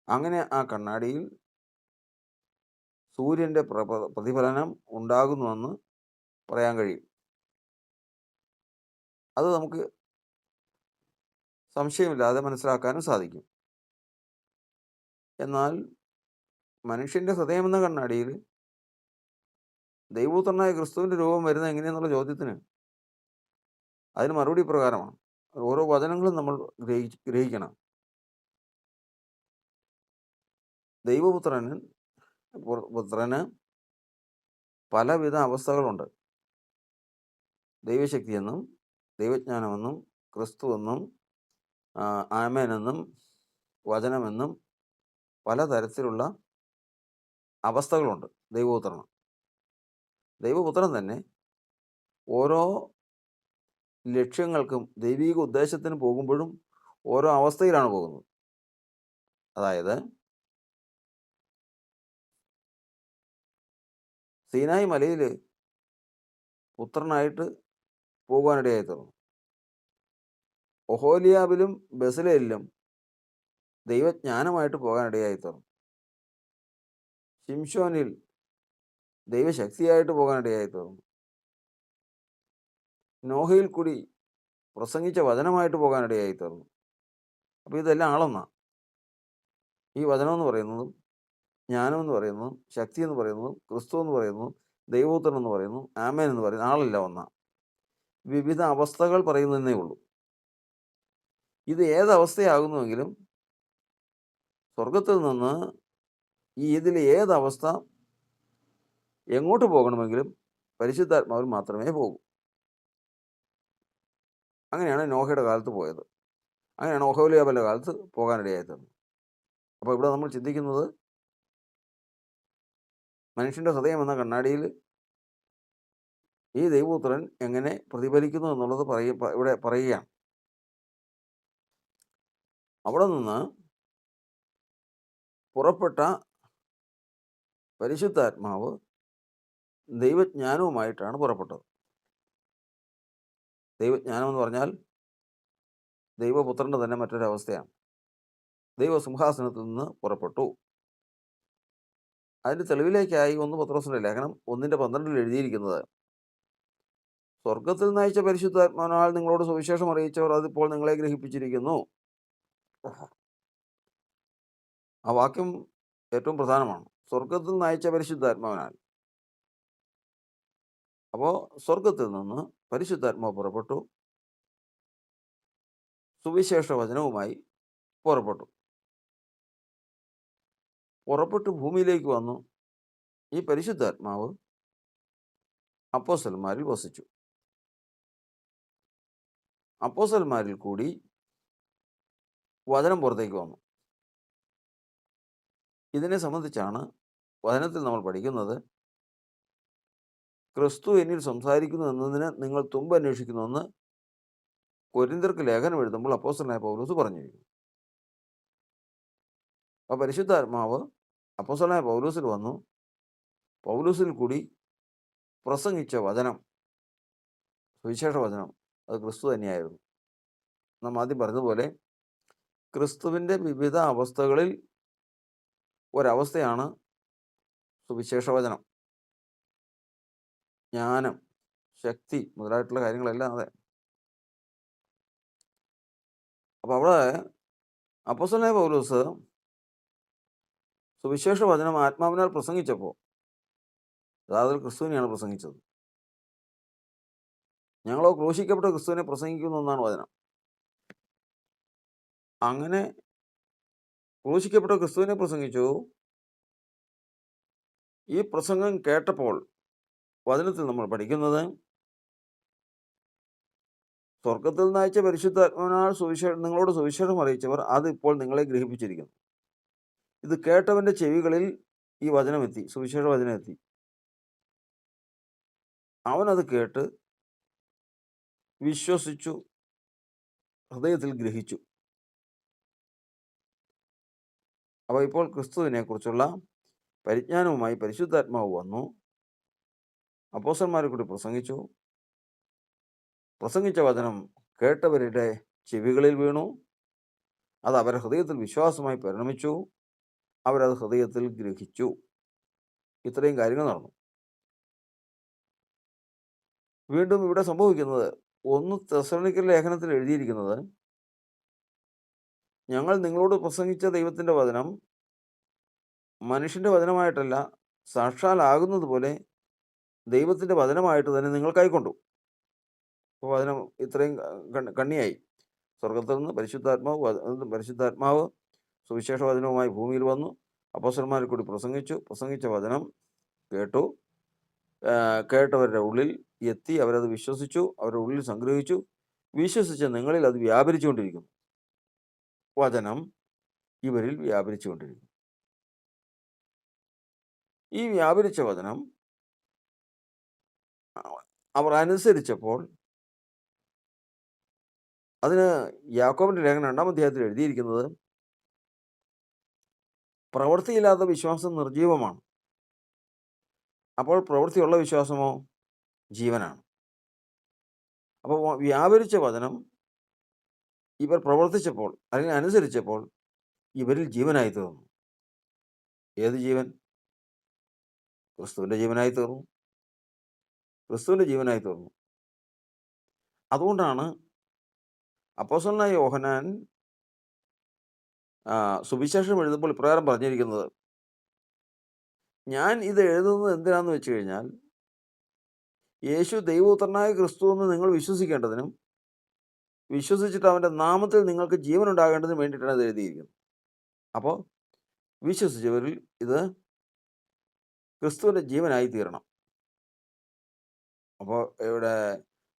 അങ്ങനെ ആ കണ്ണാടിയിൽ സൂര്യൻ്റെ പ്രതിഫലനം ഉണ്ടാകുന്നുവെന്ന് പറയാൻ കഴിയും. അത് നമുക്ക് സംശയമില്ലാതെ മനസ്സിലാക്കാനും സാധിക്കും. എന്നാൽ മനുഷ്യൻ്റെ ഹൃദയമെന്ന കണ്ണാടിയിൽ ദൈവപുത്രനായ ക്രിസ്തുവിൻ്റെ രൂപം വരുന്നത് എങ്ങനെയെന്നുള്ള ചോദ്യത്തിന് അതിന് മറുപടി പ്രകാരമാണ്. ഓരോ വചനങ്ങളും നമ്മൾ ഗ്രഹിക്കണം. ദൈവപുത്രന് പലവിധ അവസ്ഥകളുണ്ട്. ദൈവശക്തിയെന്നും ദൈവജ്ഞാനമെന്നും ക്രിസ്തുവെന്നും ആമേനെന്നും വചനമെന്നും പലതരത്തിലുള്ള അവസ്ഥകളുണ്ട് ദൈവപുത്രന്. ദൈവപുത്രൻ തന്നെ ഓരോ ലക്ഷ്യങ്ങൾക്കും ദൈവിക ഉദ്ദേശത്തിന് പോകുമ്പോഴും ഓരോ അവസ്ഥയിലാണ് പോകുന്നത്. അതായത് സീനായി മലയിൽ പുത്രനായിട്ട് പോകുവാനിടയായി തീർന്നു. ഒഹോലിയാബിലും ബെസലേലിലും ദൈവജ്ഞാനമായിട്ട് പോകാനിടയായി തീർന്നു. ശിംശോനിൽ ദൈവശക്തിയായിട്ട് പോകാനിടയായി തീർന്നു. നോഹയിൽ കൂടി പ്രസംഗിച്ച വചനമായിട്ട് പോകാനിടയായി തീർന്നു. അപ്പോൾ ഇതെല്ലാം ആളൊന്നാണ്. ഈ വചനം എന്ന് പറയുന്നതും ജ്ഞാനം എന്ന് പറയുന്നതും ശക്തി എന്ന് പറയുന്നതും ക്രിസ്തു എന്ന് പറയുന്നതും ദൈവപുത്രൻ എന്ന് പറയുന്നു, ആമേൻ എന്ന് പറയുന്നു, ആളല്ല ഒന്നാണ്. വിവിധ അവസ്ഥകൾ പറയുന്നതേ ഉള്ളൂ. ഇത് ഏതവസ്ഥയാകുന്നുവെങ്കിലും സ്വർഗത്തിൽ നിന്ന് ഇതിൽ ഏതവസ്ഥ എങ്ങോട്ട് പോകണമെങ്കിലും പരിശുദ്ധാത്മാവിൽ മാത്രമേ പോകൂ. അങ്ങനെയാണ് നോഹയുടെ കാലത്ത് പോയത്. അങ്ങനെയാണ് ഒഹോലിയാബിൻ്റെ കാലത്ത് പോകാനിടയായി തീർന്നത്. അപ്പോൾ ഇവിടെ നമ്മൾ ചിന്തിക്കുന്നത് മനുഷ്യൻ്റെ ഹൃദയം എന്ന കണ്ണാടിയിൽ ഈ ദൈവപുത്രൻ എങ്ങനെ പ്രതിഫലിക്കുന്നു എന്നുള്ളത് ഇവിടെ പറയുകയാണ്. അവിടെ നിന്ന് പുറപ്പെട്ട പരിശുദ്ധാത്മാവ് ദൈവജ്ഞാനവുമായിട്ടാണ് പുറപ്പെട്ടത്. ദൈവജ്ഞാനം എന്ന് പറഞ്ഞാൽ ദൈവപുത്രൻ്റെ തന്നെ മറ്റൊരവസ്ഥയാണ്. ദൈവസിംഹാസനത്തിൽ നിന്ന് പുറപ്പെട്ടു. അതിൻ്റെ തെളിവിലേക്കായി 1 പത്രോസിൻ്റെ ലേഖനം 1:12 എഴുതിയിരിക്കുന്നത്, സ്വർഗത്തിൽ നയിച്ച പരിശുദ്ധാത്മാവിനാൽ നിങ്ങളോട് സുവിശേഷം അറിയിച്ചവർ അതിപ്പോൾ നിങ്ങളെ ഗ്രഹിപ്പിച്ചിരിക്കുന്നു. ആ വാക്യം ഏറ്റവും പ്രധാനമാണ്. സ്വർഗത്തിൽ നയിച്ച പരിശുദ്ധാത്മാവിനാൽ. അപ്പോൾ സ്വർഗത്തിൽ നിന്ന് പരിശുദ്ധാത്മാവ് പുറപ്പെട്ടു, സുവിശേഷ വചനവുമായി പുറപ്പെട്ടു. പുറപ്പെട്ട് ഭൂമിയിലേക്ക് വന്നു. ഈ പരിശുദ്ധാത്മാവ് അപ്പോസ്തലന്മാരിൽ വസിച്ചു. അപ്പോസ്തലന്മാരിൽ കൂടി വചനം പുറത്തേക്ക് വന്നു. ഇതിനെ സംബന്ധിച്ചാണ് വചനത്തിൽ നമ്മൾ പഠിക്കുന്നത്, ക്രിസ്തു എന്നിൽ സംസാരിക്കുന്നു എന്നതിന് നിങ്ങൾ തുമ്പ് അന്വേഷിക്കുന്നുവെന്ന് കൊരിന്ത്യർക്ക് ലേഖനം എഴുതുമ്പോൾ അപ്പോസ്തലനായ പൗലോസ് പറഞ്ഞിരിക്കുന്നു. അപ്പോൾ പരിശുദ്ധാത്മാവ് അപ്പോസ്തലനായ പൗലോസിൽ വന്നു. പൗലോസിൽ കൂടി പ്രസംഗിച്ച വചനം, സുവിശേഷ വചനം, അത് ക്രിസ്തു തന്നെയായിരുന്നു. നാം ആദ്യം പറഞ്ഞതുപോലെ ക്രിസ്തുവിൻ്റെ വിവിധ അവസ്ഥകളിൽ ഒരവസ്ഥയാണ് സുവിശേഷ വചനം. ജ്ഞാനം, ശക്തി മുതലായിട്ടുള്ള കാര്യങ്ങളെല്ലാം അതെ. അപ്പോൾ അവിടെ അപ്പോസ്തലനായ പൗലോസ് സുവിശേഷ വചനം ആത്മാവിനാൽ പ്രസംഗിച്ചപ്പോൾ യഥാർത്ഥത്തിൽ ക്രിസ്തുവിനെയാണ് പ്രസംഗിച്ചത്. ഞങ്ങളോ ക്രൂശിക്കപ്പെട്ട ക്രിസ്തുവിനെ പ്രസംഗിക്കുന്നു എന്നാണ് വചനം. അങ്ങനെ ക്രൂശിക്കപ്പെട്ട ക്രിസ്തുവിനെ പ്രസംഗിച്ചു. ഈ പ്രസംഗം കേട്ടപ്പോൾ വചനത്തിൽ നമ്മൾ പഠിക്കുന്നത്, സ്വർഗത്തിൽ നിന്ന് അയച്ച പരിശുദ്ധാത്മാവിനാൽ നിങ്ങളോട് സുവിശേഷം അറിയിച്ചവർ അതിപ്പോൾ നിങ്ങളെ ഗ്രഹിപ്പിച്ചിരിക്കുന്നു. ഇത് കേട്ടവൻ്റെ ചെവികളിൽ ഈ വചനമെത്തി, സുവിശേഷ വചനം എത്തി. അവനത് കേട്ട് വിശ്വസിച്ചു, ഹൃദയത്തിൽ ഗ്രഹിച്ചു. അപ്പോൾ ഇപ്പോൾ ക്രിസ്തുവിനെ കുറിച്ചുള്ള പരിജ്ഞാനവുമായി പരിശുദ്ധാത്മാവ് വന്നു. അപ്പോസ്തലന്മാരെ കൂടി പ്രസംഗിച്ചു. പ്രസംഗിച്ച വചനം കേട്ടവരുടെ ചെവികളിൽ വീണു. അത് അവരുടെ ഹൃദയത്തിൽ വിശ്വാസമായി പരിണമിച്ചു. അവരത് ഹൃദയത്തിൽ ഗ്രഹിച്ചു. ഇത്രയും കാര്യങ്ങൾ നടന്നു. വീണ്ടും ഇവിടെ സംഭവിക്കുന്നത് 1 തെസ്സലോനിക്കർ ലേഖനത്തിൽ എഴുതിയിരിക്കുന്നത്, ഞങ്ങൾ നിങ്ങളോട് പ്രസംഗിച്ച ദൈവത്തിൻ്റെ വചനം മനുഷ്യൻ്റെ വചനമായിട്ടല്ല, സാക്ഷാലാകുന്നത് പോലെ ദൈവത്തിൻ്റെ വചനമായിട്ട് തന്നെ നിങ്ങൾ കൈക്കൊണ്ടു. അപ്പോൾ വചനം ഇത്രയും കണ്ണിയായി. സ്വർഗത്തിൽ നിന്ന് പരിശുദ്ധാത്മാവ് സുവിശേഷ വചനവുമായി ഭൂമിയിൽ വന്നു. അപ്പോസ്തലന്മാരെ കൂടി പ്രസംഗിച്ച വചനം കേട്ടു. കേട്ടവരുടെ ഉള്ളിൽ എത്തി. അവരത് വിശ്വസിച്ചു, അവരുടെ ഉള്ളിൽ സംഗ്രഹിച്ചു. വിശ്വസിച്ച നിങ്ങളിൽ അത് വ്യാപരിച്ചുകൊണ്ടിരിക്കുന്നു. വചനം ഇവരിൽ വ്യാപരിച്ചുകൊണ്ടിരിക്കുന്നു. ഈ വ്യാപരിച്ച വചനം അവർ അനുസരിച്ചപ്പോൾ അതിന് യാക്കോബിൻ്റെ ലേഖനം 2-ാം അധ്യായത്തിൽ എഴുതിയിരിക്കുന്നത്, പ്രവൃത്തിയില്ലാത്ത വിശ്വാസം നിർജീവമാണ്. അപ്പോൾ പ്രവൃത്തിയുള്ള വിശ്വാസമോ ജീവനാണ്. അപ്പോൾ വ്യാപരിച്ച വചനം ഇവർ പ്രവർത്തിച്ചപ്പോൾ അല്ലെങ്കിൽ അനുസരിച്ചപ്പോൾ ഇവരിൽ ജീവനായി തീർന്നു. ഏത് ജീവൻ? ക്രിസ്തുവിൻ്റെ ജീവനായി തീർന്നു. ക്രിസ്തുവിൻ്റെ ജീവനായി തീർന്നു. അതുകൊണ്ടാണ് അപ്പോസ്തലനായ യോഹന്നാൻ സുവിശേഷം എഴുതുമ്പോൾ ഇപ്രകാരം പറഞ്ഞിരിക്കുന്നത്, ഞാൻ ഇത് എഴുതുന്നത് എന്തിനാന്ന് വെച്ച് കഴിഞ്ഞാൽ, യേശു ദൈവപുത്രനായ ക്രിസ്തു എന്ന് നിങ്ങൾ വിശ്വസിക്കേണ്ടതിനും വിശ്വസിച്ചിട്ട് അവൻ്റെ നാമത്തിൽ നിങ്ങൾക്ക് ജീവൻ ഉണ്ടാകേണ്ടതിനും വേണ്ടിയിട്ടാണ് ഇത് എഴുതിയിരിക്കുന്നത്. അപ്പോൾ വിശ്വസിച്ചവരിൽ ഇത് ക്രിസ്തുവിൻ്റെ ജീവനായി തീരണം. അപ്പോൾ ഇവിടെ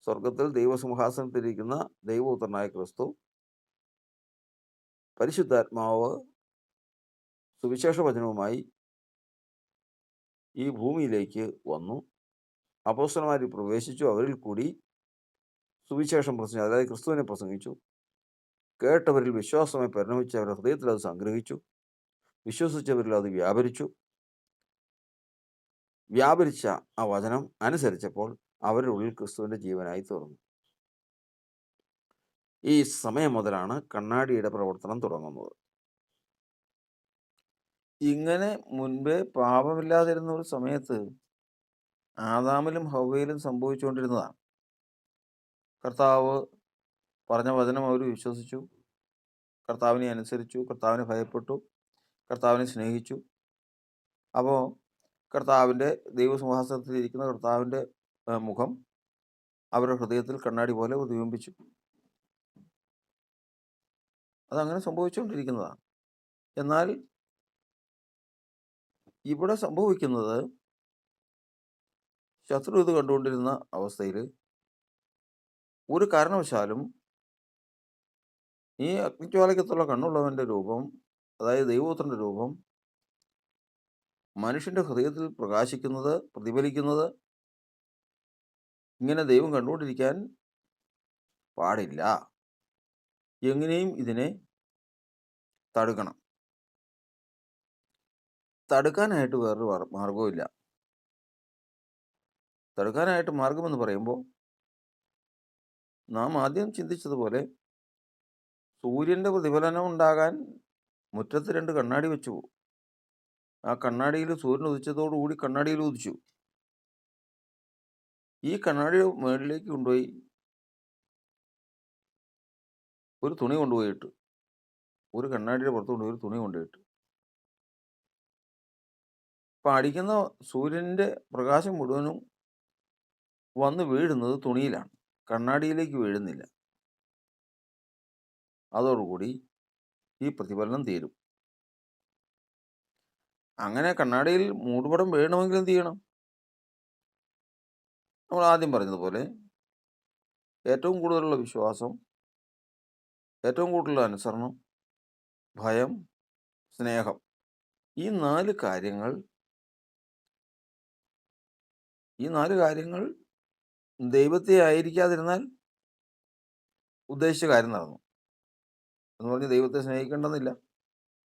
സ്വർഗത്തിൽ ദൈവസിംഹാസനത്തിലിരിക്കുന്ന ദൈവപുത്രനായ ക്രിസ്തു പരിശുദ്ധാത്മാവ് സുവിശേഷ വചനവുമായി ഈ ഭൂമിയിലേക്ക് വന്നു. അപ്പോസ്തലന്മാരിൽ പ്രവേശിച്ചു. അവരിൽ കൂടി സുവിശേഷം പ്രസംഗിച്ചു, അതായത് ക്രിസ്തുവിനെ പ്രസംഗിച്ചു. കേട്ടവരിൽ വിശ്വാസമായി പരിണമിച്ച് അവരുടെ ഹൃദയത്തിൽ അത് സംഗ്രഹിച്ചു. വിശ്വസിച്ചവരിൽ അത് വ്യാപരിച്ചു. വ്യാപരിച്ച ആ വചനം അനുസരിച്ചപ്പോൾ അവരുടെ ഉള്ളിൽ ക്രിസ്തുവിൻ്റെ ജീവനായി തീർന്നു. ഈ സമയം മുതലാണ് കണ്ണാടിയുടെ പ്രവർത്തനം തുടങ്ങുന്നത്. ഇങ്ങനെ മുൻപേ പാപമില്ലാതിരുന്ന ഒരു സമയത്ത് ആദാമിലും ഹവ്വയിലും സംഭവിച്ചുകൊണ്ടിരുന്നതാണ്. കർത്താവ് പറഞ്ഞ വചനം അവർ വിശ്വസിച്ചു, കർത്താവിനെ അനുസരിച്ചു, കർത്താവിനെ ഭയപ്പെട്ടു, കർത്താവിനെ സ്നേഹിച്ചു. അപ്പോൾ കർത്താവിൻ്റെ ദൈവസിംഹാസനത്തിലിരിക്കുന്ന കർത്താവിൻ്റെ മുഖം അവരുടെ ഹൃദയത്തിൽ കണ്ണാടി പോലെ പ്രതിബിംബിച്ചു. അതങ്ങനെ സംഭവിച്ചുകൊണ്ടിരിക്കുന്നതാണ്. എന്നാൽ ഇവിടെ സംഭവിക്കുന്നത്, ശത്രു ഇത് കണ്ടുകൊണ്ടിരുന്ന അവസ്ഥയിൽ ഒരു കാരണവശാലും ഈ അഗ്നിജ്വാലയ്ക്കത്തുള്ള കണ്ണുള്ളവൻ്റെ രൂപം, അതായത് ദൈവപുത്രൻ്റെ രൂപം, മനുഷ്യൻ്റെ ഹൃദയത്തിൽ പ്രകാശിക്കുന്നത്, പ്രതിഫലിക്കുന്നത് ഇങ്ങനെ ദൈവം കണ്ടുകൊണ്ടിരിക്കാൻ പാടില്ല. എങ്ങനെയും ഇതിനെ തടുക്കണം. തടുക്കാനായിട്ട് വേറൊരു മാർഗവുമില്ല. തടുക്കാനായിട്ട് മാർഗമെന്ന് പറയുമ്പോൾ, നാം ആദ്യം ചിന്തിച്ചതുപോലെ സൂര്യൻ്റെ പ്രതിഫലനം ഉണ്ടാകാൻ മുറ്റത്ത് 2 കണ്ണാടി വെച്ചു. ആ കണ്ണാടിയിൽ സൂര്യൻ ഉദിച്ചതോടുകൂടി കണ്ണാടിയിൽ ഉദിച്ചു. ഈ കണ്ണാടിയുടെ മുകളിലേക്ക് കൊണ്ടുപോയി ഒരു തുണി കൊണ്ടുപോയിട്ട്, ഒരു കണ്ണാടിയുടെ പുറത്ത് കൊണ്ടുപോയി ഒരു തുണി കൊണ്ടുപോയിട്ട്, അപ്പം അടിക്കുന്ന സൂര്യൻ്റെ പ്രകാശം മുഴുവനും വന്ന് വീഴുന്നത് തുണിയിലാണ്, കണ്ണാടിയിലേക്ക് വീഴുന്നില്ല. അതോടുകൂടി ഈ പ്രതിഫലനം തീരും. അങ്ങനെ കണ്ണാടിയിൽ മൂടുപടം വീഴണമെങ്കിൽ എന്ത് ചെയ്യണം? നമ്മൾ ആദ്യം പറഞ്ഞതുപോലെ ഏറ്റവും കൂടുതലുള്ള വിശ്വാസം, ഏറ്റവും കൂടുതലുള്ള അനുസരണം, ഭയം, സ്നേഹം, ഈ 4 കാര്യങ്ങൾ ദൈവത്തെ ആയിരിക്കാതിരുന്നാൽ ഉദ്ദേശിച്ച കാര്യം നടന്നു. എന്ന് പറഞ്ഞ് ദൈവത്തെ സ്നേഹിക്കേണ്ടെന്നില്ല.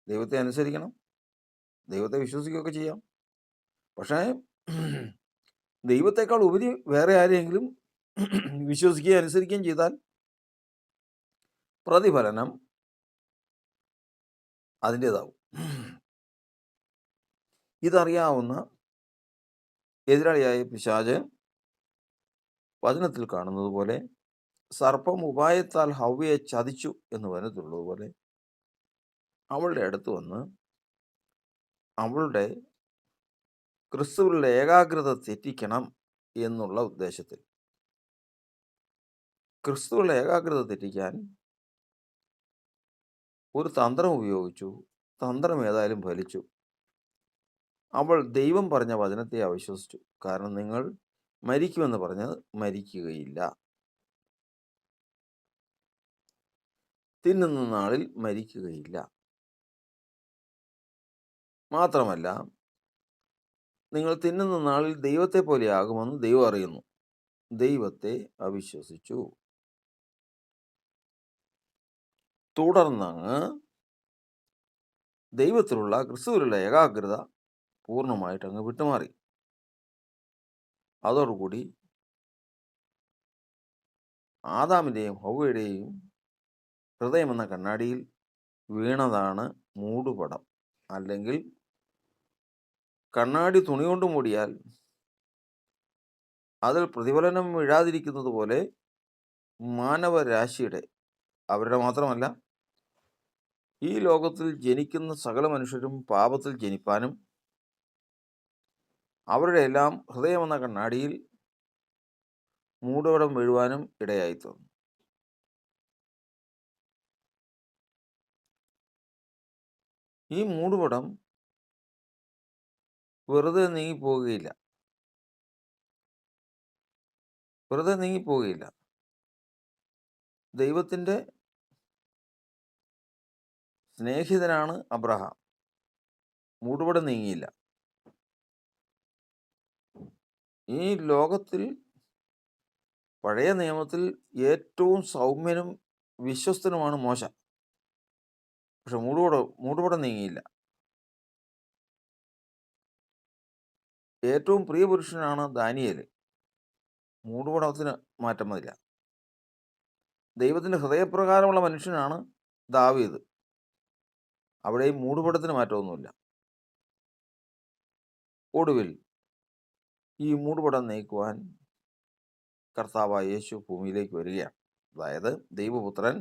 ദൈവത്തെ അനുസരിക്കണം, ദൈവത്തെ വിശ്വസിക്കുകയൊക്കെ ചെയ്യാം. പക്ഷേ ദൈവത്തെക്കാൾ ഉപരി വേറെ ആരെയെങ്കിലും വിശ്വസിക്കുകയും അനുസരിക്കുകയും ചെയ്താൽ പ്രതിഫലനം അതിൻ്റേതാവും. ഇതറിയാവുന്ന എതിരാളിയായ പിശാച് വചനത്തിൽ കാണുന്നത് പോലെ, സർപ്പം ഉപായത്താൽ ഹവ്വയെ ചതിച്ചു എന്ന് വചനത്തിലുള്ളതുപോലെ, അവളുടെ അടുത്ത് വന്ന് അവളുടെ ക്രിസ്തുവിലുള്ള ഏകാഗ്രത തെറ്റിക്കണം എന്നുള്ള ഉദ്ദേശത്തിൽ, ക്രിസ്തുവിലുള്ള ഏകാഗ്രത തെറ്റിക്കാൻ ഒരു തന്ത്രം ഉപയോഗിച്ചു. തന്ത്രം ഏതായാലും ഫലിച്ചു. അവൾ ദൈവം പറഞ്ഞ വചനത്തെ അവിശ്വസിച്ചു. കാരണം നിങ്ങൾ മരിക്കുമെന്ന് പറഞ്ഞത് മരിക്കുകയില്ല, തിന്നുന്ന നാളിൽ മരിക്കുകയില്ല. മാത്രമല്ല, നിങ്ങൾ തിന്നുന്ന നാളിൽ ദൈവത്തെ പോലെ ആകുമെന്ന് ദൈവം അറിയുന്നു. ദൈവത്തെ അവിശ്വസിച്ചു. തുടർന്നങ്ങ് ദൈവത്തിലുള്ള ക്രിസ്തുവിലുള്ള ഏകാഗ്രത പൂർണ്ണമായിട്ട് അങ്ങ് വിട്ടുമാറി. അതോടുകൂടി ആദാമിൻ്റെയും ഹൗവയുടെയും ഹൃദയമെന്ന കണ്ണാടിയിൽ വീണതാണ് മൂടുപടം. അല്ലെങ്കിൽ കണ്ണാടി തുണി കൊണ്ട് മൂടിയാൽ അതിൽ പ്രതിഫലനം വീഴാതിരിക്കുന്നത് പോലെ മാനവരാശിയുടെ, അവരുടെ മാത്രമല്ല ഈ ലോകത്തിൽ ജനിക്കുന്ന സകല മനുഷ്യരും പാപത്തിൽ ജനിപ്പാനും അവരുടെ എല്ലാം ഹൃദയമെന്ന കണ്ണാടിയിൽ മൂടുപടം വീഴുവാനും ഇടയായിത്തീർന്നു. ഈ മൂടുപടം വെറുതെ നീങ്ങിപ്പോവുകയില്ല. ദൈവത്തിൻ്റെ സ്നേഹിതനാണ് അബ്രഹാം. മൂടുപടം നീങ്ങിയില്ല. ഈ ലോകത്തിൽ പഴയ നിയമത്തിൽ ഏറ്റവും സൗമ്യനും വിശ്വസ്തനുമാണ് മോശ. പക്ഷെ മൂടുപടം നീങ്ങിയില്ല. ഏറ്റവും പ്രിയപുരുഷനാണ് ദാനിയേൽ. മൂടുപടത്തിന് മാറ്റം വരില്ല. ദൈവത്തിൻ്റെ ഹൃദയപ്രകാരമുള്ള മനുഷ്യനാണ് ദാവീദ്. അവിടെയും മൂടുപടത്തിന് മാറ്റമൊന്നുമില്ല. ഒടുവിൽ ഈ മൂടുപടം നീക്കുവാൻ കർത്താവായ യേശു ഭൂമിയിലേക്ക് വരികയാണ്. അതായത് ദൈവപുത്രൻ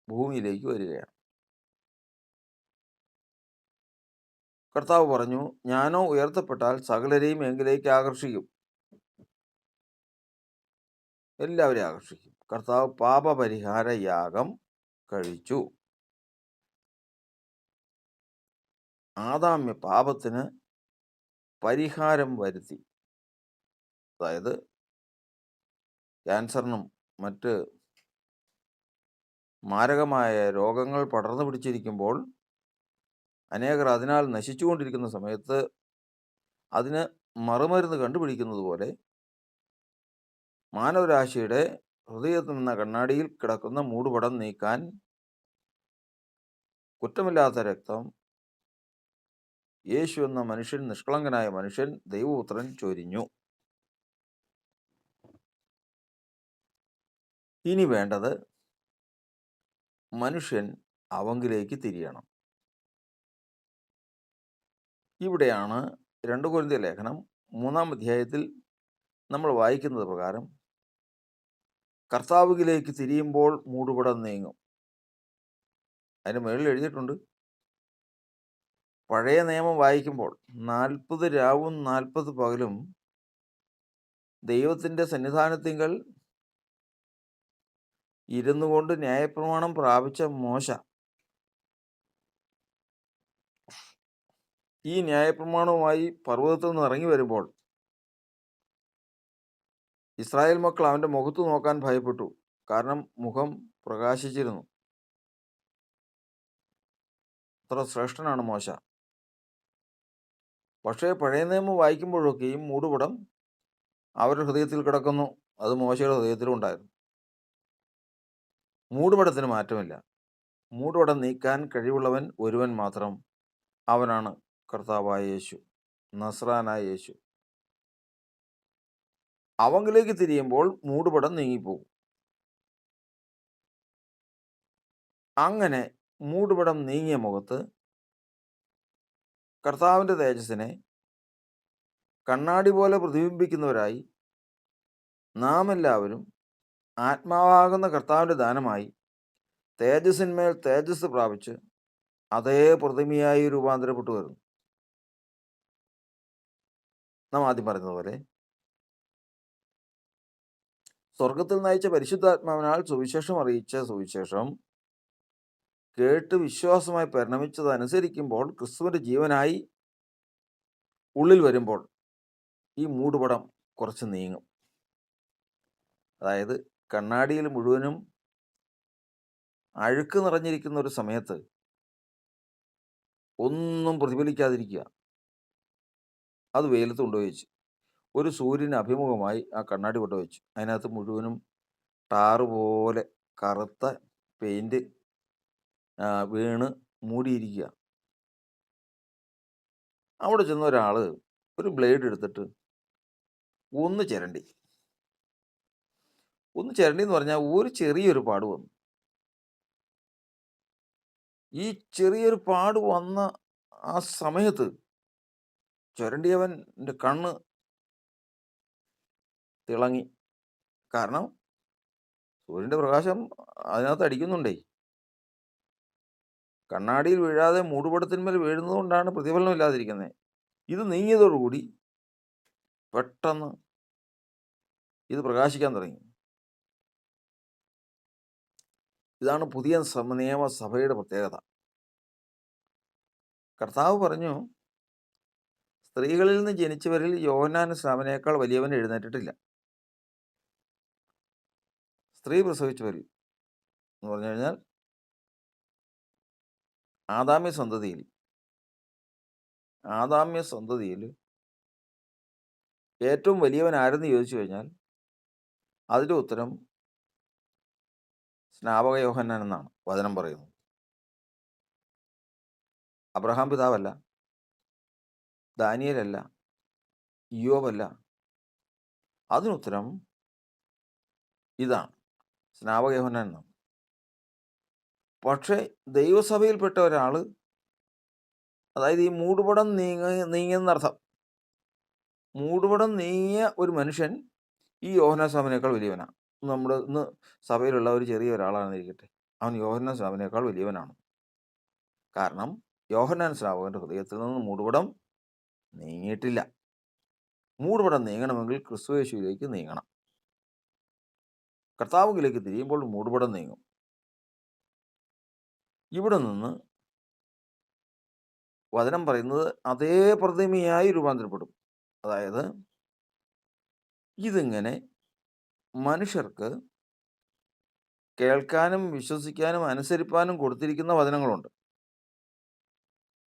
ഭൂമിയിലേക്ക് വരികയാണ്. കർത്താവ് പറഞ്ഞു, ഞാനോ ഉയർത്തപ്പെട്ടാൽ സകലരെയും എങ്കിലേക്ക് ആകർഷിക്കും. എല്ലാവരെയും ആകർഷിക്കും. കർത്താവ് പാപപരിഹാര യാഗം കഴിച്ചു. ആദാമ്യ പാപത്തിന് പരിഹാരം വരുത്തി. അതായത് ക്യാൻസറിനും മറ്റ് മാരകമായ രോഗങ്ങൾ പടർന്നു പിടിച്ചിരിക്കുമ്പോൾ അനേകർ അതിനാൽ നശിച്ചുകൊണ്ടിരിക്കുന്ന സമയത്ത് അതിന് മറുമരുന്ന് കണ്ടുപിടിക്കുന്നത് പോലെ മാനവരാശിയുടെ ഹൃദയത്തിൽ നിന്ന കണ്ണാടിയിൽ കിടക്കുന്ന മൂടുപടം നീക്കാൻ കുറ്റമില്ലാത്ത രക്തം യേശു എന്ന മനുഷ്യൻ, നിഷ്കളങ്കനായ മനുഷ്യൻ, ദൈവപുത്രൻ ചൊരിഞ്ഞു. ഇനി വേണ്ടത് മനുഷ്യൻ അവങ്കിലേക്ക് തിരിയണം. ഇവിടെയാണ് 2 കൊരിന്ത്യർ ലേഖനം 3-ാം അധ്യായത്തിൽ നമ്മൾ വായിക്കുന്നത് പ്രകാരം കർത്താവിലേക്ക് തിരിയുമ്പോൾ മൂടുപടം നീങ്ങും. അതിന് മുകളിൽ എഴുതിയിട്ടുണ്ട്, പഴയ നിയമം വായിക്കുമ്പോൾ 40 രാവും 40 പകലും ദൈവത്തിൻ്റെ സന്നിധാനത്തിങ്കൽ ഇരുന്നു കൊണ്ട് ന്യായപ്രമാണം പ്രാപിച്ച മോശ ഈ ന്യായപ്രമാണവുമായി പർവ്വതത്തിൽ നിന്ന് ഇറങ്ങി വരുമ്പോൾ ഇസ്രായേൽ മക്കൾ അവൻ്റെ മുഖത്ത് നോക്കാൻ ഭയപ്പെട്ടു. കാരണം മുഖം പ്രകാശിച്ചിരുന്നു. അത്ര ശ്രേഷ്ഠനാണ് മോശ. പക്ഷേ പഴയ നിയമം വായിക്കുമ്പോഴൊക്കെയും മൂടുപടം അവരുടെ ഹൃദയത്തിൽ കിടക്കുന്നു. അത് മോശയുടെ ഹൃദയത്തിലും ഉണ്ടായിരുന്നു. മൂടുപടത്തിന് മാറ്റമില്ല. മൂടുപടം നീക്കാൻ കഴിവുള്ളവൻ ഒരുവൻ മാത്രം. അവനാണ് കർത്താവായ യേശു, നസ്രാനായ യേശു. അവങ്കിലേക്ക് തിരിയുമ്പോൾ മൂടുപടം നീങ്ങിപ്പോകും. അങ്ങനെ മൂടുപടം നീങ്ങിയ മുഖത്ത് കർത്താവിൻ്റെ തേജസ്സിനെ കണ്ണാടി പോലെ പ്രതിബിംബിക്കുന്നവരായി നാം എല്ലാവരും ആത്മാവാകുന്ന കർത്താവിൻ്റെ ദാനമായി തേജസ്സിന്മേൽ തേജസ് പ്രാപിച്ച് അതേ പ്രതിമയായി രൂപാന്തരപ്പെട്ടു വരുന്നു. നാം ആദ്യം പറഞ്ഞതുപോലെ സ്വർഗത്തിൽ നയിച്ച പരിശുദ്ധാത്മാവിനാൽ സുവിശേഷം അറിയിച്ച സുവിശേഷം കേട്ട് വിശ്വാസമായി പരിണമിച്ചതനുസരിക്കുമ്പോൾ ക്രിസ്തുവിൻ്റെ ജീവനായി ഉള്ളിൽ വരുമ്പോൾ ഈ മൂടുപടം കുറച്ച് നീങ്ങും. അതായത് കണ്ണാടിയിൽ മുഴുവനും അഴുക്ക് നിറഞ്ഞിരിക്കുന്ന ഒരു സമയത്ത് ഒന്നും പ്രതിഫലിക്കാതിരിക്കുക. അത് വെയിലത്ത് കൊണ്ടുവച്ച് ഒരു സൂര്യന് അഭിമുഖമായി ആ കണ്ണാടി കൊണ്ടുവച്ചു. അതിനകത്ത് മുഴുവനും ടാറ് പോലെ കറുത്ത പെയിൻറ്റ് വീണ് മൂടിയിരിക്കുക. അവിടെ ചെന്ന ഒരാൾ ഒരു ബ്ലേഡ് എടുത്തിട്ട് ഒന്ന് ചിരണ്ടി. ഒന്ന് ചിരണ്ടി എന്ന് പറഞ്ഞാൽ ഒരു ചെറിയൊരു പാട് വന്നു. ഈ ചെറിയൊരു പാട് വന്ന ആ സമയത്ത് ചുരണ്ടിയവൻ്റെ കണ്ണ് തിളങ്ങി. കാരണം സൂര്യൻ്റെ പ്രകാശം അതിനകത്ത് അടിക്കുന്നുണ്ടേ. കണ്ണാടിയിൽ വീഴാതെ മൂടുപടത്തിന്മേൽ വീഴുന്നത് കൊണ്ടാണ് പ്രതിഫലനം ഇല്ലാതിരിക്കുന്നത്. ഇത് നീങ്ങിയതോടുകൂടി പെട്ടെന്ന് ഇത് പ്രകാശിക്കാൻ തുടങ്ങി. ഇതാണ് പുതിയ നിയമസഭയുടെ പ്രത്യേകത. കർത്താവ് പറഞ്ഞു, സ്ത്രീകളിൽ നിന്ന് ജനിച്ചവരിൽ യോഹന്നാൻ സ്നാപകനേക്കാൾ വലിയവൻ എഴുന്നേറ്റിട്ടില്ല. സ്ത്രീ പ്രസവിച്ചവരിൽ എന്ന് പറഞ്ഞു കഴിഞ്ഞാൽ ആദാമ്യ സന്തതിയിൽ ഏറ്റവും വലിയവൻ ആരെന്ന് ചോദിച്ചു കഴിഞ്ഞാൽ അതിൻ്റെ ഉത്തരം സ്നാപക യോഹന്നാൻ എന്നാണ് വചനം പറയുന്നത്. അബ്രഹാം പിതാവല്ല, ദാനിയേലല്ല, ഇയ്യോബല്ല. അതിനുത്തരം ഇതാണ്, സ്നാപക യോഹന്നാൻ എന്നാണ്. പക്ഷേ ദൈവസഭയിൽപ്പെട്ട ഒരാൾ, അതായത് ഈ മൂടുപടം നീങ്ങിയെന്നർത്ഥം, മൂടുപടം നീങ്ങിയ ഒരു മനുഷ്യൻ ഈ യോഹന്നാൻ സ്നാപകനേക്കാൾ വലിയവനാണ്. നമ്മുടെ ഇന്ന് സഭയിലുള്ള ഒരു ചെറിയ ഒരാളാണെന്നിരിക്കട്ടെ, അവൻ യോഹന്നാൻ സ്നാപകനേക്കാൾ വലിയവനാണ്. കാരണം യോഹന്നാൻ സ്നാപകൻ്റെ ഹൃദയത്തിൽ നിന്ന് മൂടുപടം നീങ്ങിയിട്ടില്ല. മൂടുപടം നീങ്ങണമെങ്കിൽ ക്രിസ്തുയേശുവിലേക്ക് നീങ്ങണം. കർത്താവിലേക്ക് തിരിയുമ്പോൾ മൂടുപടം നീങ്ങും. ഇവിടെ നിന്ന് വചനം പറയുന്നത് അതേ പ്രതിമയായി രൂപാന്തരപ്പെടും. അതായത് ഇതിങ്ങനെ മനുഷ്യർക്ക് കേൾക്കാനും വിശ്വസിക്കാനും അനുസരിപ്പാനും കൊടുത്തിരിക്കുന്ന വചനങ്ങളുണ്ട്.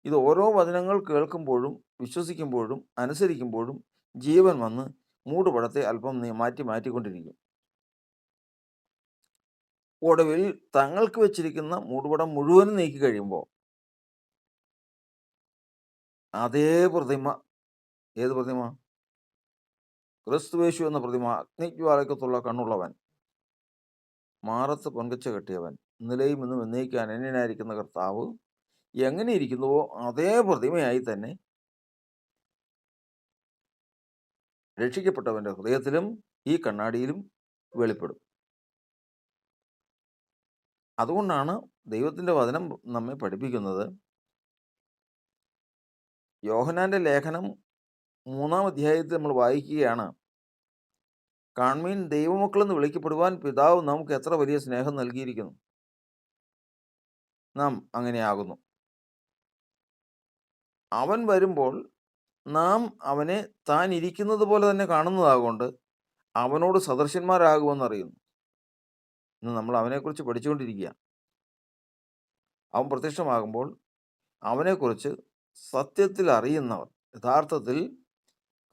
ഇത് ഓരോ വചനങ്ങൾ കേൾക്കുമ്പോഴും വിശ്വസിക്കുമ്പോഴും അനുസരിക്കുമ്പോഴും ജീവൻ വന്ന് മൂടുപടത്തെ അല്പം മാറ്റിക്കൊണ്ടിരിക്കും. ഒടുവിൽ തങ്ങൾക്ക് വെച്ചിരിക്കുന്ന മൂടുപടം മുഴുവനും നീക്കി കഴിയുമ്പോൾ അതേ പ്രതിമ, ഏത് പ്രതിമ? ക്രിസ്തുയേശു എന്ന പ്രതിമ, അഗ്നിജ്വാലക്കത്തുള്ള കണ്ണുള്ളവൻ, മാറത്ത് പൊൻകച്ച കെട്ടിയവൻ, ഇന്നലെയും ഇന്നും എന്നേക്കും അനന്യനായിരിക്കുന്ന കർത്താവ് എങ്ങനെ ഇരിക്കുന്നുവോ അതേ പ്രതിമയായി തന്നെ രക്ഷിക്കപ്പെട്ടവൻ്റെ ഹൃദയത്തിലും ഈ കണ്ണാടിയിലും വെളിപ്പെടും. അതുകൊണ്ടാണ് ദൈവത്തിൻ്റെ വചനം നമ്മെ പഠിപ്പിക്കുന്നത്. യോഹന്നാൻ്റെ ലേഖനം 3-ാം അധ്യായത്തിൽ നമ്മൾ വായിക്കുകയാണ്, കാൺമീൻ ദൈവമക്കളെന്ന് വിളിക്കപ്പെടുവാൻ പിതാവ് നമുക്ക് എത്ര വലിയ സ്നേഹം നൽകിയിരിക്കുന്നു. നാം അങ്ങനെയാകുന്നു. അവൻ വരുമ്പോൾ നാം അവനെ താൻ ഇരിക്കുന്നത് പോലെ തന്നെ കാണുന്നതാകൊണ്ട് അവനോട് സദൃശന്മാരാകുമെന്നറിയുന്നു. ഇന്ന് നമ്മൾ അവനെക്കുറിച്ച് പഠിച്ചുകൊണ്ടിരിക്കുക. അവൻ പ്രത്യക്ഷമാകുമ്പോൾ അവനെക്കുറിച്ച് സത്യത്തിൽ അറിയുന്നവർ, യഥാർത്ഥത്തിൽ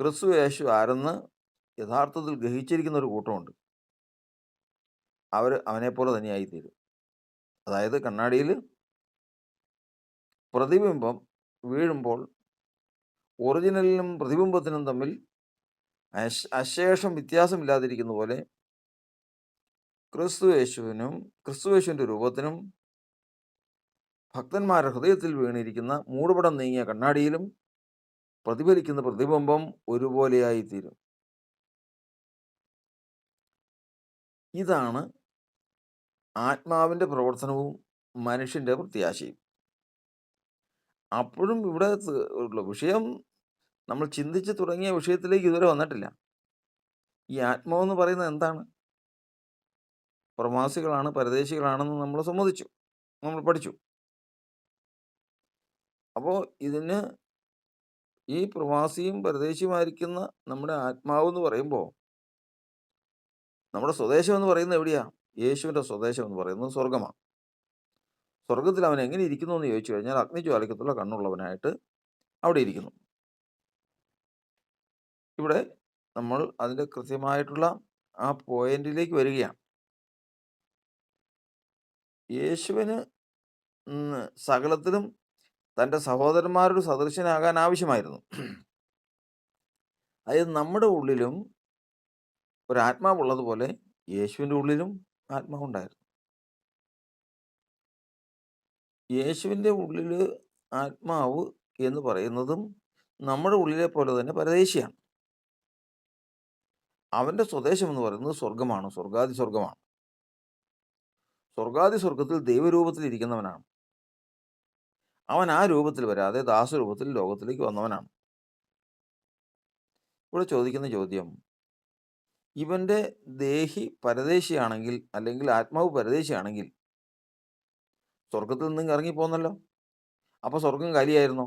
ക്രിസ്തുയേശു ആരെന്ന് യഥാർത്ഥത്തിൽ ഗ്രഹിച്ചിരിക്കുന്ന ഒരു കൂട്ടമുണ്ട്. അവർ അവനെപ്പോലെ തന്നെയായിത്തീരും. അതായത് കണ്ണാടിയിൽ പ്രതിബിംബം വീഴുമ്പോൾ ഒറിജിനലിനും പ്രതിബിംബത്തിനും തമ്മിൽ അശേഷം വ്യത്യാസമില്ലാതിരിക്കുന്ന പോലെ ക്രിസ്തുയേശുവിൻ്റെ രൂപത്തിനും ഭക്തന്മാരുടെ ഹൃദയത്തിൽ വീണിരിക്കുന്ന മൂടുപടം നീങ്ങിയ കണ്ണാടിയിലും പ്രതിഫലിക്കുന്ന പ്രതിബിംബം ഒരുപോലെയായിത്തീരും. ഇതാണ് ആത്മാവിൻ്റെ പ്രവർത്തനവും മനുഷ്യൻ്റെ പ്രത്യാശയും. അപ്പോഴും ഇവിടെ ഉള്ള വിഷയം, നമ്മൾ ചിന്തിച്ച് തുടങ്ങിയ വിഷയത്തിലേക്ക് ഇതുവരെ വന്നിട്ടില്ല. ഈ ആത്മാവെന്ന് പറയുന്നത് എന്താണ്? പ്രവാസികളാണ്, പരദേശികളാണെന്ന് നമ്മൾ സമ്മതിച്ചു, നമ്മൾ പഠിച്ചു. അപ്പോൾ ഇതിന് ഈ പ്രവാസിയും പരദേശിയുമായിരിക്കുന്ന നമ്മുടെ ആത്മാവെന്ന് പറയുമ്പോൾ നമ്മുടെ സ്വദേശം എന്ന് പറയുന്നത് എവിടെയാണ്? യേശുവിൻ്റെ സ്വദേശം എന്ന് പറയുന്നത് സ്വർഗമാണ്. സ്വർഗത്തിൽ അവൻ എങ്ങനെ ഇരിക്കുന്നു എന്ന് ചോദിച്ചു കഴിഞ്ഞാൽ അഗ്നിജ്വാലക്കത്തുള്ള കണ്ണുള്ളവനായിട്ട് അവിടെ ഇരിക്കുന്നു. ഇവിടെ നമ്മൾ അതിൻ്റെ കൃത്യമായിട്ടുള്ള ആ പോയിന്റിലേക്ക് വരികയാണ്. യേശുവിന് സകലത്തിലും തൻ്റെ സഹോദരന്മാരോട് സദൃശനാകാൻ ആവശ്യമായിരുന്നു. അതായത് നമ്മുടെ ഉള്ളിലും ഒരാത്മാവുള്ളതുപോലെ യേശുവിൻ്റെ ഉള്ളിലും ആത്മാവുണ്ടായിരുന്നു. യേശുവിൻ്റെ ഉള്ളിൽ ആത്മാവ് എന്ന് പറയുന്നതും നമ്മുടെ ഉള്ളിലെ പോലെ തന്നെ പരദേശിയാണ്. അവൻ്റെ സ്വദേശം എന്ന് പറയുന്നത് സ്വർഗമാണ്, സ്വർഗാതി സ്വർഗമാണ്. സ്വർഗാതി സ്വർഗത്തിൽ ദൈവരൂപത്തിൽ ഇരിക്കുന്നവനാണ്. അവൻ ആ രൂപത്തിൽ വരാതെ ദാസരൂപത്തിൽ ലോകത്തിലേക്ക് വന്നവനാണ്. ഇവിടെ ചോദിക്കുന്ന ചോദ്യം, ഇവൻ്റെ ദേഹി പരദേശിയാണെങ്കിൽ, അല്ലെങ്കിൽ ആത്മാവ് പരദേശിയാണെങ്കിൽ സ്വർഗത്തിൽ നിന്നും ഇറങ്ങിപ്പോന്നല്ലോ. അപ്പോൾ സ്വർഗം കാലിയായിരുന്നോ?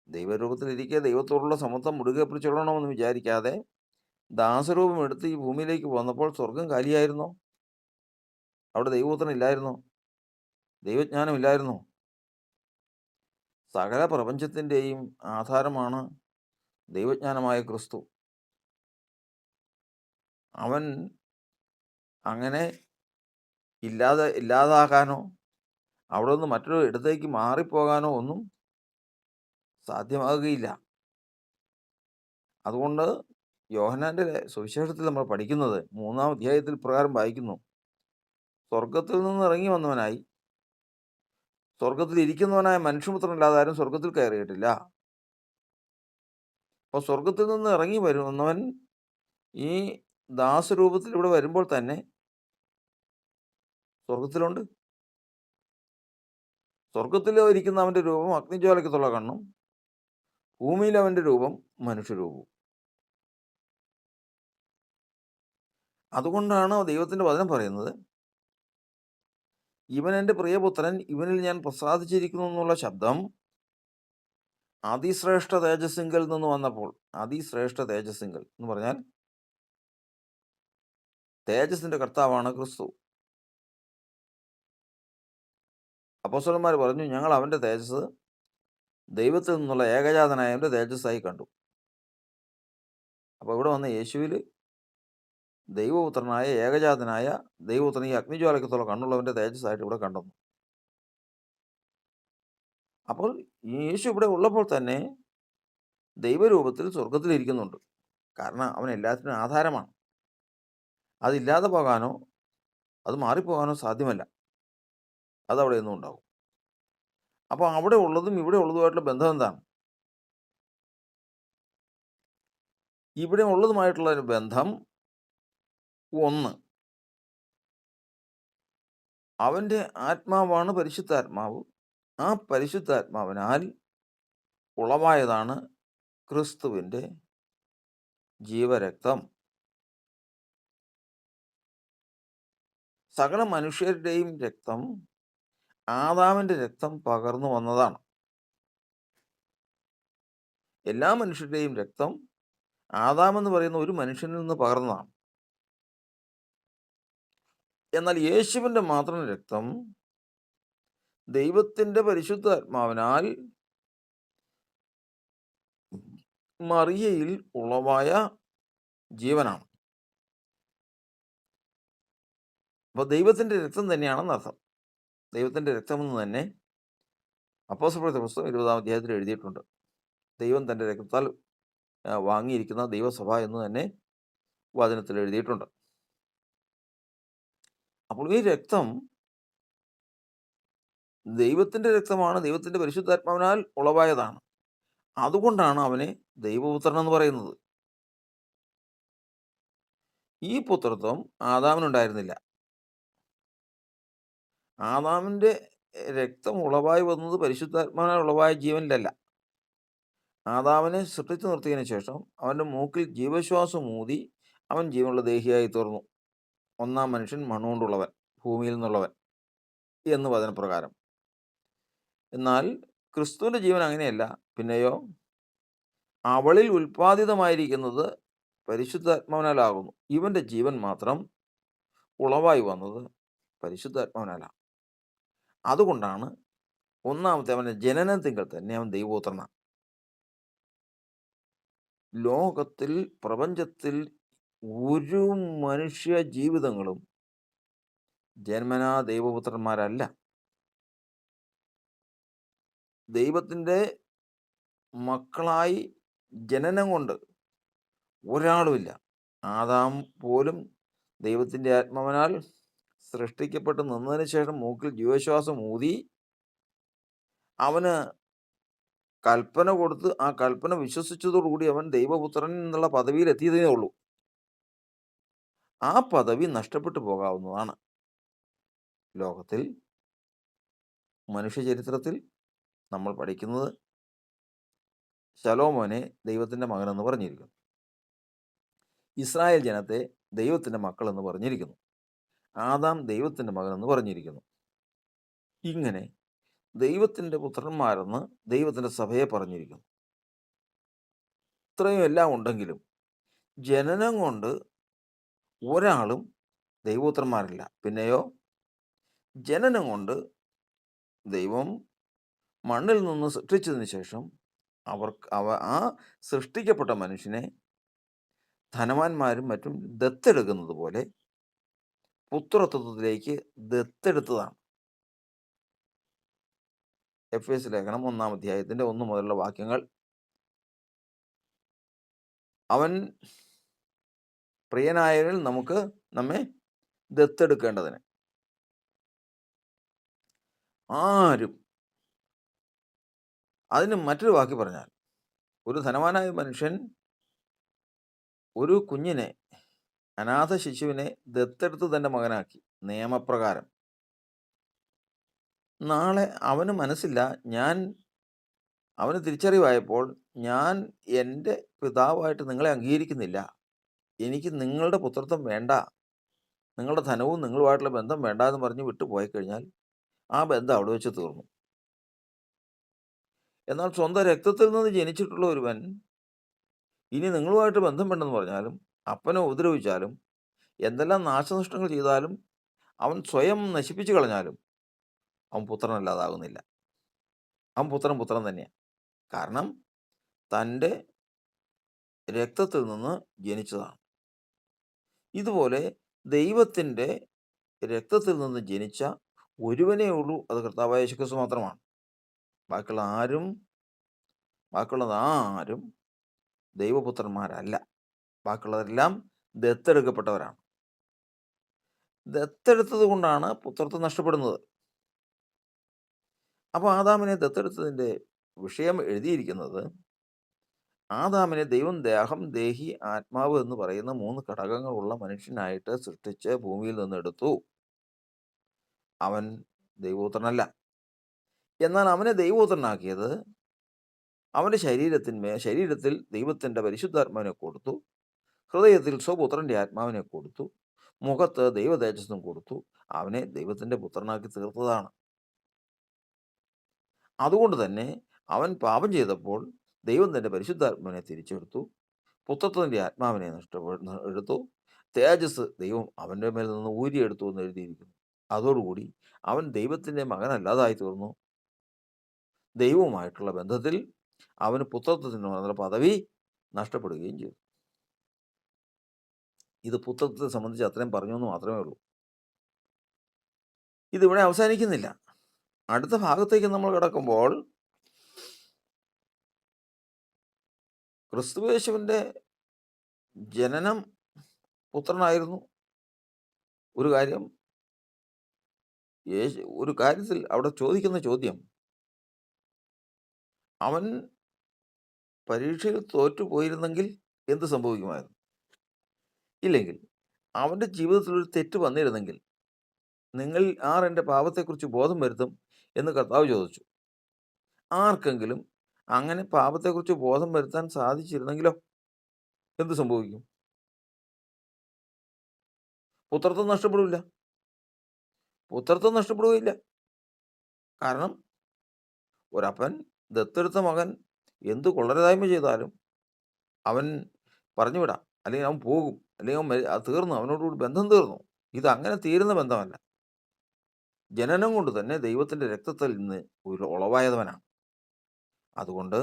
ദൈവരൂപത്തിലിരിക്കെ ദൈവത്തോടുള്ള സമത്വം മുറുകെ പിടിച്ചൊള്ളണമെന്ന് വിചാരിക്കാതെ ദാസരൂപം എടുത്ത് ഈ ഭൂമിയിലേക്ക് വന്നപ്പോൾ സ്വർഗം കാലിയായിരുന്നോ? അവിടെ ദൈവപുത്രൻ ഇല്ലായിരുന്നോ? ദൈവജ്ഞാനം ഇല്ലായിരുന്നോ? സകല പ്രപഞ്ചത്തിൻ്റെയും ആധാരമാണ് ദൈവജ്ഞാനമായ ക്രിസ്തു. അവൻ അങ്ങനെ ഇല്ലാതാകാനോ അവിടെ നിന്ന് മറ്റൊരു ഇടത്തേക്ക് മാറിപ്പോകാനോ ഒന്നും സാധ്യമാകുകയില്ല. അതുകൊണ്ട് യോഹന്നാൻ്റെ സുവിശേഷത്തിൽ നമ്മൾ പഠിക്കുന്നത് 3-ാം അധ്യായത്തിൽ പ്രകാരം വായിക്കുന്നു, സ്വർഗത്തിൽ നിന്ന് ഇറങ്ങി വന്നവനായി സ്വർഗത്തിൽ ഇരിക്കുന്നവനായ മനുഷ്യപുത്രനല്ലാതെ ആരും സ്വർഗത്തിൽ കയറിയിട്ടില്ല. അപ്പോൾ സ്വർഗത്തിൽ നിന്ന് ഇറങ്ങി വരുന്നവൻ ഈ ദാസരൂപത്തിൽ ഇവിടെ വരുമ്പോൾ തന്നെ സ്വർഗത്തിലുണ്ട്. സ്വർഗത്തിൽ ഇരിക്കുന്ന അവൻ്റെ രൂപം അഗ്നിജ്വാലയ്ക്കത്തുള്ള കണ്ണും, ഭൂമിയിൽ അവൻ്റെ രൂപം മനുഷ്യരൂപവും. അതുകൊണ്ടാണ് ദൈവത്തിൻ്റെ വചനം പറയുന്നത്, ഇവൻ എൻ്റെ പ്രിയപുത്രൻ, ഇവനിൽ ഞാൻ പ്രസാദിച്ചിരിക്കുന്നു എന്നുള്ള ശബ്ദം അതിശ്രേഷ്ഠ തേജസ്സിങ്കൽ നിന്ന് വന്നപ്പോൾ. അതിശ്രേഷ്ഠ തേജസ്സിങ്കൽ എന്ന് പറഞ്ഞാൽ തേജസ്സിൻ്റെ കർത്താവാണ് ക്രിസ്തു. അപ്പോസ്തലന്മാർ പറഞ്ഞു, ഞങ്ങൾ അവൻ്റെ തേജസ് ദൈവത്തിൽ നിന്നുള്ള ഏകജാതനായ അവൻ്റെ തേജസ്സായി കണ്ടു. അപ്പോൾ ഇവിടെ വന്ന യേശുവിൽ ദൈവപുത്രനായ ഏകജാതനായ ദൈവപുത്രൻ ഈ അഗ്നിജ്വാലയ്ക്കത്തുള്ള കണ്ണുള്ളവൻ്റെ തേജസ്സായിട്ട് ഇവിടെ കണ്ടെന്നു. അപ്പോൾ യേശു ഇവിടെ ഉള്ളപ്പോൾ തന്നെ ദൈവരൂപത്തിൽ സ്വർഗത്തിലിരിക്കുന്നുണ്ട്. കാരണം അവൻ എല്ലാത്തിനും ആധാരമാണ്. അതില്ലാതെ പോകാനോ അത് മാറിപ്പോകാനോ സാധ്യമല്ല. അതവിടെ എന്നും ഉണ്ടാവും. അപ്പോൾ അവിടെ ഉള്ളതും ഇവിടെ ഉള്ളതുമായിട്ടുള്ള ബന്ധം എന്താണ്? ഇവിടെ ഉള്ളതുമായിട്ടുള്ള ഒരു ബന്ധം, ഒന്ന്, അവൻ്റെ ആത്മാവാണ് പരിശുദ്ധാത്മാവ്. ആ പരിശുദ്ധാത്മാവിനാൽ ഉളവായതാണ് ക്രിസ്തുവിൻ്റെ ജീവരക്തം. സകല മനുഷ്യരുടെയും രക്തം ആദാമിൻ്റെ രക്തം പകർന്നു വന്നതാണ്. എല്ലാ മനുഷ്യരുടെയും രക്തം ആദാമെന്ന് പറയുന്ന ഒരു മനുഷ്യനിൽ നിന്ന് പകർന്നതാണ്. എന്നാൽ യേശുവിൻ്റെ മാത്രം രക്തം ദൈവത്തിൻ്റെ പരിശുദ്ധാത്മാവിനാൽ മറിയയിൽ ഉളവായ ജീവനാണ്. അപ്പോൾ ദൈവത്തിൻ്റെ രക്തം തന്നെയാണെന്നർത്ഥം. ദൈവത്തിൻ്റെ രക്തമെന്ന് തന്നെ അപ്പോസ്തലപ്രവൃത്തി പുസ്തകം 20-ാം അധ്യായത്തിൽ എഴുതിയിട്ടുണ്ട്. ദൈവം തൻ്റെ രക്തത്താൽ വാങ്ങിയിരിക്കുന്ന ദൈവസഭ എന്ന് തന്നെ വചനത്തിൽ എഴുതിയിട്ടുണ്ട്. അപ്പോൾ ഈ രക്തം ദൈവത്തിൻ്റെ രക്തമാണ്, ദൈവത്തിൻ്റെ പരിശുദ്ധാത്മാവിനാൽ ഉളവായതാണ്. അതുകൊണ്ടാണ് അവനെ ദൈവപുത്രൻ എന്ന് പറയുന്നത്. ഈ പുത്രത്വം ആദാമിനുണ്ടായിരുന്നില്ല. ആദാമിൻ്റെ രക്തം ഉളവായി വന്നത് പരിശുദ്ധാത്മാവിനാൽ ഉളവായ ജീവനിലല്ല. ആദാമിനെ സൃഷ്ടിച്ചു നിർത്തിയതിനു ശേഷം അവൻ്റെ മൂക്കിൽ ജീവശ്വാസം ഊതി അവൻ ജീവനുള്ള ദേഹിയായി തീർന്നു. ഒന്നാം മനുഷ്യൻ മണ്ണുകൊണ്ടുള്ളവൻ, ഭൂമിയിൽ നിന്നുള്ളവൻ എന്ന് വചനപ്രകാരം. എന്നാൽ ക്രിസ്തുവിൻ്റെ ജീവൻ അങ്ങനെയല്ല. പിന്നെയോ, അവളിൽ ഉൽപ്പാദിതമായിരിക്കുന്നത് പരിശുദ്ധാത്മാവിനാലാകുന്നു. ഇവൻ്റെ ജീവൻ മാത്രം ഉളവായി വന്നത് പരിശുദ്ധാത്മാവിനാലാണ്. അതുകൊണ്ടാണ് ഒന്നാമത്തെ അവൻ്റെ ജനനത്തിങ്കൽ തന്നെ അവൻ ദൈവപുത്രനാണ്. ലോകത്തിൽ, പ്രപഞ്ചത്തിൽ ഒരു മനുഷ്യ ജീവിതങ്ങളും ജന്മനാ ദൈവപുത്രന്മാരല്ല. ദൈവത്തിൻ്റെ മക്കളായി ജനനം കൊണ്ട് ഒരാളുമില്ല. ആദാം പോലും ദൈവത്തിൻ്റെ ആത്മാവിനാൽ സൃഷ്ടിക്കപ്പെട്ട് നിന്നതിന് ശേഷം മൂക്കിൽ ജീവശ്വാസം ഊതി അവന് കൽപ്പന കൊടുത്ത് ആ കൽപ്പന വിശ്വസിച്ചതോടുകൂടി അവൻ ദൈവപുത്രൻ എന്നുള്ള പദവിയിൽ എത്തിയതേ ഉള്ളൂ. ആ പദവി നഷ്ടപ്പെട്ടു പോകാവുന്നതാണ്. ലോകത്തിൽ മനുഷ്യചരിത്രത്തിൽ നമ്മൾ പഠിക്കുന്നത് ശലോമോനെ ദൈവത്തിൻ്റെ മകനെന്ന് പറഞ്ഞിരിക്കുന്നു. ഇസ്രായേൽ ജനത്തെ ദൈവത്തിൻ്റെ മക്കളെന്ന് പറഞ്ഞിരിക്കുന്നു. ആദാം ദൈവത്തിൻ്റെ മകനെന്ന് പറഞ്ഞിരിക്കുന്നു. ഇങ്ങനെ ദൈവത്തിൻ്റെ പുത്രന്മാരെന്ന് ദൈവത്തിൻ്റെ സഭയെ പറഞ്ഞിരിക്കുന്നു. ഇത്രയും എല്ലാം ഉണ്ടെങ്കിലും ജനനം കൊണ്ട് ഒരാളും ദൈവപുത്രന്മാരില്ല. പിന്നെയോ ജനനം കൊണ്ട് ദൈവം മണ്ണിൽ നിന്ന് സൃഷ്ടിച്ചതിന് ശേഷം ആ സൃഷ്ടിക്കപ്പെട്ട മനുഷ്യനെ ധനവാന്മാരും മറ്റും ദത്തെടുക്കുന്നത് പോലെ പുത്രത്വത്തിലേക്ക് ദത്തെടുത്തതാണ്. എഫേസ്യ ലേഖനം 1-ാം അധ്യായത്തിൻ്റെ 1 മുതലുള്ള വാക്യങ്ങൾ, അവൻ പ്രിയനായവരിൽ നമ്മെ ദത്തെടുക്കേണ്ടതിന് ആരും, അതിന് മറ്റൊരു വാക്കി പറഞ്ഞാൽ, ഒരു ധനവാനായ മനുഷ്യൻ ഒരു കുഞ്ഞിനെ, അനാഥ ശിശുവിനെ ദത്തെടുത്ത് തൻ്റെ മകനാക്കി നിയമപ്രകാരം. നാളെ അവന് മനസ്സില്ല, അവന് തിരിച്ചറിവായപ്പോൾ ഞാൻ എൻ്റെ പിതാവായിട്ട് നിങ്ങളെ അംഗീകരിക്കുന്നില്ല, എനിക്ക് നിങ്ങളുടെ പുത്രത്വം വേണ്ട, നിങ്ങളുടെ ധനവും നിങ്ങളുമായിട്ടുള്ള ബന്ധം വേണ്ട എന്ന് പറഞ്ഞ് വിട്ടുപോയി കഴിഞ്ഞാൽ ആ ബന്ധം അവിടെ വെച്ച് തീർന്നു. എന്നാൽ സ്വന്തം രക്തത്തിൽ നിന്ന് ജനിച്ചിട്ടുള്ള ഒരുവൻ ഇനി നിങ്ങളുമായിട്ട് ബന്ധം വേണ്ടെന്ന് പറഞ്ഞാലും, അപ്പനെ ഉപദ്രവിച്ചാലും, എന്തെല്ലാം നാശനഷ്ടങ്ങൾ ചെയ്താലും, അവൻ സ്വയം നശിപ്പിച്ചു കളഞ്ഞാലും അവൻ പുത്രനല്ലാതാകുന്നില്ല. അവൻ പുത്രൻ തന്നെയാണ്. കാരണം തൻ്റെ രക്തത്തിൽ നിന്ന് ജനിച്ചതാണ്. ഇതുപോലെ ദൈവത്തിൻ്റെ രക്തത്തിൽ നിന്ന് ജനിച്ച ഒരുവനേ ഉള്ളൂ, അത് കർത്താവായ യേശുക്രിസ്തു മാത്രമാണ്. ബാക്കിയുള്ളത് ആരും ദൈവപുത്രന്മാരല്ല. ബാക്കിയുള്ളവരെല്ലാം ദത്തെടുക്കപ്പെട്ടവരാണ്. ദത്തെടുത്തത് കൊണ്ടാണ് പുത്രത്വം നഷ്ടപ്പെടുന്നത്. അപ്പോൾ ആദാമിനെ ദത്തെടുത്തതിൻ്റെ വിഷയം എഴുതിയിരിക്കുന്നത്, ആദാമിനെ ദൈവം ദേഹം, ദേഹി, ആത്മാവ് എന്ന് പറയുന്ന 3 ഘടകങ്ങളുള്ള മനുഷ്യനായിട്ട് സൃഷ്ടിച്ച് ഭൂമിയിൽ നിന്ന് എടുത്തു. അവൻ ദൈവപുത്രനല്ല. എന്നാൽ അവനെ ദൈവപുത്രനാക്കിയത് അവൻ്റെ ശരീരത്തിൽ ദൈവത്തിൻ്റെ പരിശുദ്ധാത്മാവിനെ കൊടുത്തു, ഹൃദയത്തിൽ സ്വപുത്രൻ്റെ ആത്മാവിനെ കൊടുത്തു, മുഖത്ത് ദൈവ തേജസ്സും കൊടുത്തു. അവനെ ദൈവത്തിൻ്റെ പുത്രനാക്കി തീർത്തതാണ്. അതുകൊണ്ട് തന്നെ അവൻ പാപം ചെയ്തപ്പോൾ ദൈവം തൻ്റെ പരിശുദ്ധാത്മാവിനെ തിരിച്ചെടുത്തു, പുത്രത്വത്തിൻ്റെ ആത്മാവിനെ എടുത്തു, തേജസ് ദൈവം അവൻ്റെ മേൽ നിന്ന് ഊരിയെടുത്തു എന്ന് എഴുതിയിരിക്കുന്നു. അതോടുകൂടി അവൻ ദൈവത്തിൻ്റെ മകനല്ലാതായി തീർന്നു. ദൈവവുമായിട്ടുള്ള ബന്ധത്തിൽ അവന് പുത്രത്വത്തിനുള്ള പദവി നഷ്ടപ്പെടുകയും ചെയ്തു. ഇത് പുത്രത്വത്തെ സംബന്ധിച്ച് അത്രയും പറഞ്ഞു എന്ന് മാത്രമേ ഉള്ളൂ. ഇതിവിടെ അവസാനിക്കുന്നില്ല. അടുത്ത ഭാഗത്തേക്ക് നമ്മൾ കിടക്കുമ്പോൾ ക്രിസ്തുയേശുവിൻ്റെ ജനനം പുത്രനായിരുന്നു. ഒരു കാര്യത്തിൽ അവിടെ ചോദിക്കുന്ന ചോദ്യം, അവൻ പരീക്ഷയിൽ തോറ്റുപോയിരുന്നെങ്കിൽ എന്ത് സംഭവിക്കുമായിരുന്നു? ഇല്ലെങ്കിൽ അവൻ്റെ ജീവിതത്തിൽ ഒരു തെറ്റ് വന്നിരുന്നെങ്കിൽ നിങ്ങൾ എൻ്റെ പാപത്തെക്കുറിച്ച് ബോധം വരുത്തും എന്ന് കർത്താവ് ചോദിച്ചു. ആർക്കെങ്കിലും അങ്ങനെ പാപത്തെക്കുറിച്ച് ബോധം വരുത്താൻ സാധിച്ചിരുന്നെങ്കിലോ എന്ത് സംഭവിക്കും? പുത്രത്വം നഷ്ടപ്പെടുകയില്ല. കാരണം ഒരപ്പൻ ദത്തെടുത്ത മകൻ എന്ത് കൊള്ളരുതായ്മ ചെയ്താലും അവൻ പറഞ്ഞു വിടാം, അല്ലെങ്കിൽ അവൻ പോകും, അല്ലെങ്കിൽ അവൻ തീർന്നു, അവനോടുകൂടി ബന്ധം തീർന്നു. ഇതങ്ങനെ തീരുന്ന ബന്ധമല്ല. ജനനം കൊണ്ട് തന്നെ ദൈവത്തിൻ്റെ രക്തത്തിൽ നിന്ന് ഉളവായവനാണ്. അതുകൊണ്ട്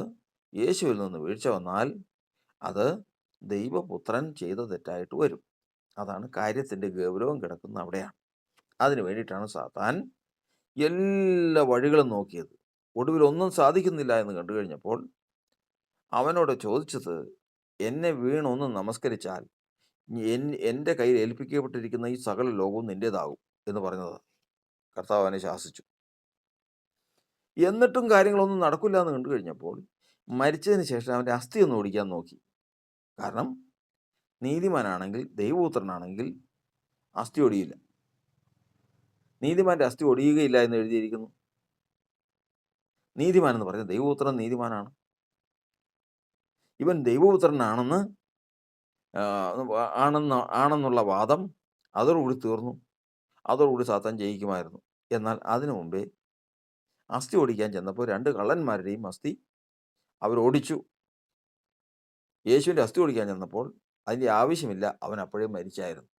യേശുവിൽ നിന്ന് വീഴ്ച വന്നാൽ അത് ദൈവപുത്രൻ ചെയ്ത തെറ്റായിട്ട് വരും. അതാണ് കാര്യത്തിൻ്റെ ഗൗരവം കിടക്കുന്ന അവിടെയാണ്. അതിനു വേണ്ടിയിട്ടാണ് സാത്താൻ എല്ലാ വഴികളും നോക്കിയത്. ഒടുവിൽ ഒന്നും സാധിക്കുന്നില്ല എന്ന് കണ്ടു കഴിഞ്ഞപ്പോൾ അവനോട് ചോദിച്ചത്, എന്നെ വീണൊന്ന് നമസ്കരിച്ചാൽ എൻ്റെ കയ്യിൽ ഏൽപ്പിക്കപ്പെട്ടിരിക്കുന്ന ഈ സകല ലോകവും നിൻ്റേതാകും എന്ന് പറഞ്ഞത്. കർത്താവ് അവനെ ശാസിച്ചു. എന്നിട്ടും കാര്യങ്ങളൊന്നും നടക്കില്ല എന്ന് കണ്ടു കഴിഞ്ഞപ്പോൾ മരിച്ചതിന് ശേഷം അവൻ്റെ അസ്ഥി ഒന്ന് ഓടിക്കാൻ നോക്കി. കാരണം നീതിമാനാണെങ്കിൽ, ദൈവപുത്രനാണെങ്കിൽ അസ്ഥി ഒടിയില്ല. നീതിമാന്റെ അസ്ഥി ഒടിയുകയില്ല എന്ന് എഴുതിയിരിക്കുന്നു. നീതിമാൻ എന്ന് പറയുന്നത് ദൈവപുത്രൻ നീതിമാനാണ്. ഇവൻ ദൈവപുത്രനാണെന്ന് ആണെന്നുള്ള വാദം അതോടുകൂടി തീർന്നു. അതോടുകൂടി സാത്താൻ ജയിക്കുമായിരുന്നു. എന്നാൽ അതിനു മുമ്പേ അസ്ഥി ഓടിക്കാൻ ചെന്നപ്പോൾ 2 കള്ളന്മാരുടെയും അസ്ഥി അവരോടിച്ചു. യേശുവിൻ്റെ അസ്ഥി ഓടിക്കാൻ ചെന്നപ്പോൾ അതിൻ്റെ ആവശ്യമില്ല, അവൻ അപ്പോഴേ മരിച്ചായിരുന്നു.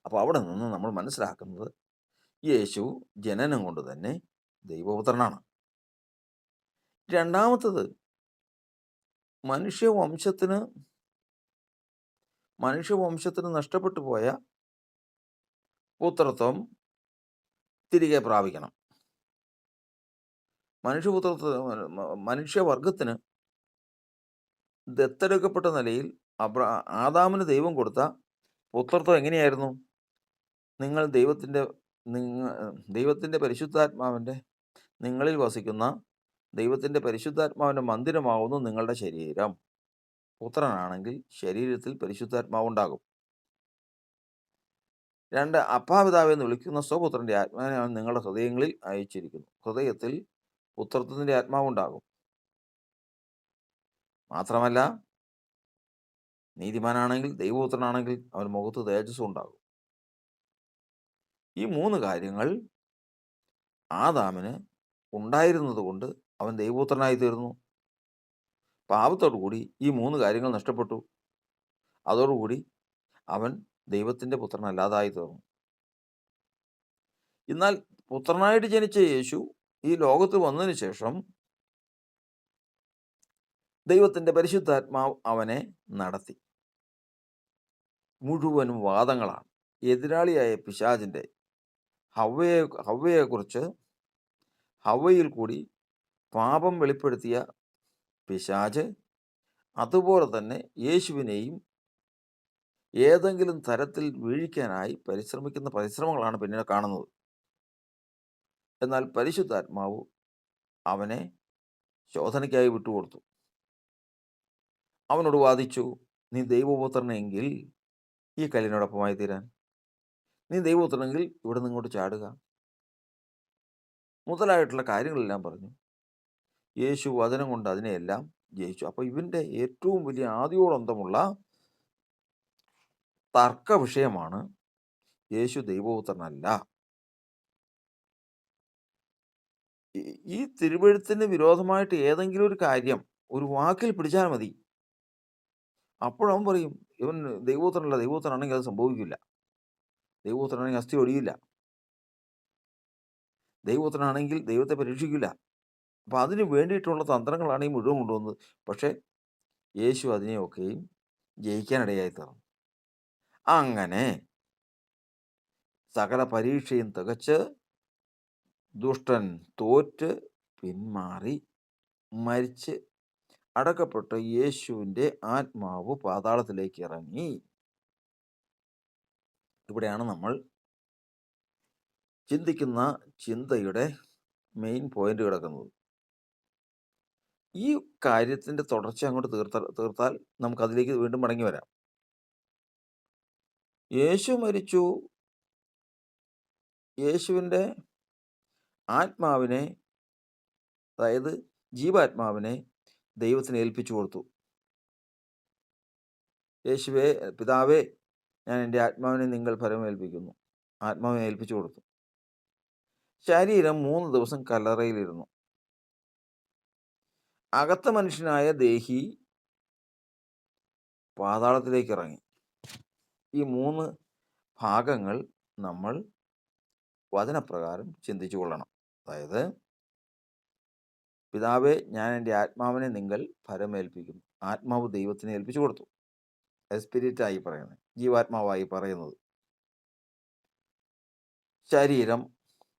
അപ്പോൾ അവിടെ നിന്ന് നമ്മൾ മനസ്സിലാക്കുന്നത് യേശു ജനനം കൊണ്ട് തന്നെ ദൈവപുത്രനാണ്. രണ്ടാമത്തത്, മനുഷ്യവംശത്തിന് നഷ്ടപ്പെട്ടു പോയ പുത്രത്വം തിരികെ പ്രാപിക്കണം. മനുഷ്യവർഗത്തിന് ദത്തെടുക്കപ്പെട്ട നിലയിൽ ആദാമിന് ദൈവം കൊടുത്ത പുത്രത്വം എങ്ങനെയായിരുന്നു? നിങ്ങൾ ദൈവത്തിൻ്റെ പരിശുദ്ധാത്മാവിൻ്റെ നിങ്ങളിൽ വസിക്കുന്ന ദൈവത്തിൻ്റെ പരിശുദ്ധാത്മാവിൻ്റെ മന്ദിരമാവുന്നു നിങ്ങളുടെ ശരീരം. പുത്രനാണെങ്കിൽ ശരീരത്തിൽ പരിശുദ്ധാത്മാവുണ്ടാകും. 2, അപ്പാപിതാവെ എന്ന് വിളിക്കുന്ന സ്വപുത്രൻ്റെ ആത്മാവിനെ അവൻ നിങ്ങളുടെ ഹൃദയങ്ങളിൽ അയച്ചിരിക്കുന്നു. ഹൃദയത്തിൽ പുത്രത്വത്തിൻ്റെ ആത്മാവുണ്ടാകും. മാത്രമല്ല, നീതിമാനാണെങ്കിൽ, ദൈവപുത്രനാണെങ്കിൽ അവൻ മുഖത്ത് തേജസ്സും ഉണ്ടാകും. ഈ 3 കാര്യങ്ങൾ ആദാമിന് ഉണ്ടായിരുന്നത് കൊണ്ട് അവൻ ദൈവപുത്രനായി തീർന്നു. പാപത്തോടു കൂടി ഈ 3 കാര്യങ്ങൾ നഷ്ടപ്പെട്ടു. അതോടുകൂടി അവൻ ദൈവത്തിൻ്റെ പുത്രനല്ലാതായി തീർന്നു. എന്നാൽ പുത്രനായിട്ട് ജനിച്ച യേശു ഈ ലോകത്ത് വന്നതിന് ശേഷം ദൈവത്തിൻ്റെ പരിശുദ്ധാത്മാവ് അവനെ നടത്തി. മുഴുവനും വാദങ്ങളാണ്. എതിരാളിയായ പിശാചിൻ്റെ ഹവ്വയെക്കുറിച്ച് ഹവ്വയിൽ കൂടി പാപം വെളിപ്പെടുത്തിയ പിശാച് അതുപോലെ തന്നെ യേശുവിനെയും ഏതെങ്കിലും തരത്തിൽ വീഴിക്കാനായി പരിശ്രമിക്കുന്ന പരിശ്രമങ്ങളാണ് പിന്നീട് കാണുന്നത്. എന്നാൽ പരിശുദ്ധാത്മാവ് അവനെ ശോധനയ്ക്കായി വിട്ടുകൊടുത്തു. അവനോട് വാദിച്ചു, നീ ദൈവപുത്രനെങ്കിൽ ഈ കല്ലിനോടൊപ്പമായി തീരാൻ, നീ ദൈവപുത്രനെങ്കിൽ ഇവിടെ നിങ്ങോട്ട് ചാടുക മുതലായിട്ടുള്ള കാര്യങ്ങളെല്ലാം പറഞ്ഞു. യേശു വചനം കൊണ്ട് അതിനെയെല്ലാം ജയിച്ചു. അപ്പോൾ ഇവൻ്റെ ഏറ്റവും വലിയ ആദിയോടന്തമുള്ള തർക്ക വിഷയമാണ് യേശു ദൈവപുത്രനല്ല. ഈ തിരുവെഴുത്തിന് വിരോധമായിട്ട് ഏതെങ്കിലും ഒരു കാര്യം ഒരു വാക്കിൽ പിടിച്ചാൽ മതി, അപ്പോഴവൻ പറയും ഇവൻ ദൈവപുത്രനല്ല. ദൈവപുത്രനാണെങ്കിൽ അത് സംഭവിക്കില്ല. ദൈവപുത്രനാണെങ്കിൽ അസ്ഥി ഒടിയില്ല. ദൈവപുത്രനാണെങ്കിൽ ദൈവത്തെ പരീക്ഷിക്കില്ല. അപ്പം അതിന് വേണ്ടിയിട്ടുള്ള തന്ത്രങ്ങളാണ് ഈ മുഴുവൻ കൊണ്ടുവന്നത്. പക്ഷേ യേശു അതിനെയൊക്കെയും ജയിക്കാനിടയായി തീർന്നു. അങ്ങനെ സകല പരീക്ഷയും തികച്ച് ദുഷ്ടൻ തോറ്റ് പിന്മാറി മരിച്ച് അടക്കപ്പെട്ട് യേശുവിൻ്റെ ആത്മാവ് പാതാളത്തിലേക്ക് ഇറങ്ങി. ഇവിടെയാണ് നമ്മൾ ചിന്തിക്കുന്ന ചിന്തയുടെ മെയിൻ പോയിന്റ് കിടക്കുന്നത്. ഈ കാര്യത്തിൻ്റെ തുടർച്ച അങ്ങോട്ട് തീർത്താൽ നമുക്കതിലേക്ക് വീണ്ടും മടങ്ങി വരാം. യേശു മരിച്ചു. യേശുവിൻ്റെ ആത്മാവിനെ, അതായത് ജീവാത്മാവിനെ ദൈവത്തിന് ഏൽപ്പിച്ചു കൊടുത്തു. യേശുവേ, പിതാവേ, ഞാൻ എൻ്റെ ആത്മാവിനെ നിങ്ങൾ ഫലമേൽപ്പിക്കുന്നു. ആത്മാവിനെ ഏൽപ്പിച്ചു കൊടുത്തു. ശരീരം 3 ദിവസം കല്ലറയിലിരുന്നു. അകത്ത മനുഷ്യനായ ദേഹി പാതാളത്തിലേക്ക് ഇറങ്ങി. ഈ 3 ഭാഗങ്ങൾ നമ്മൾ വചനപ്രകാരം ചിന്തിച്ചു കൊള്ളണം. അതായത്, പിതാവേ, ഞാൻ എൻ്റെ ആത്മാവിനെ നിങ്ങൾ ഫലമേൽപ്പിക്കുന്നു. ആത്മാവ് ദൈവത്തിനെ ഏൽപ്പിച്ചു കൊടുത്തു. സ്പിരിറ്റായി പറയുന്നത്, ജീവാത്മാവായി പറയുന്നത്. ശരീരം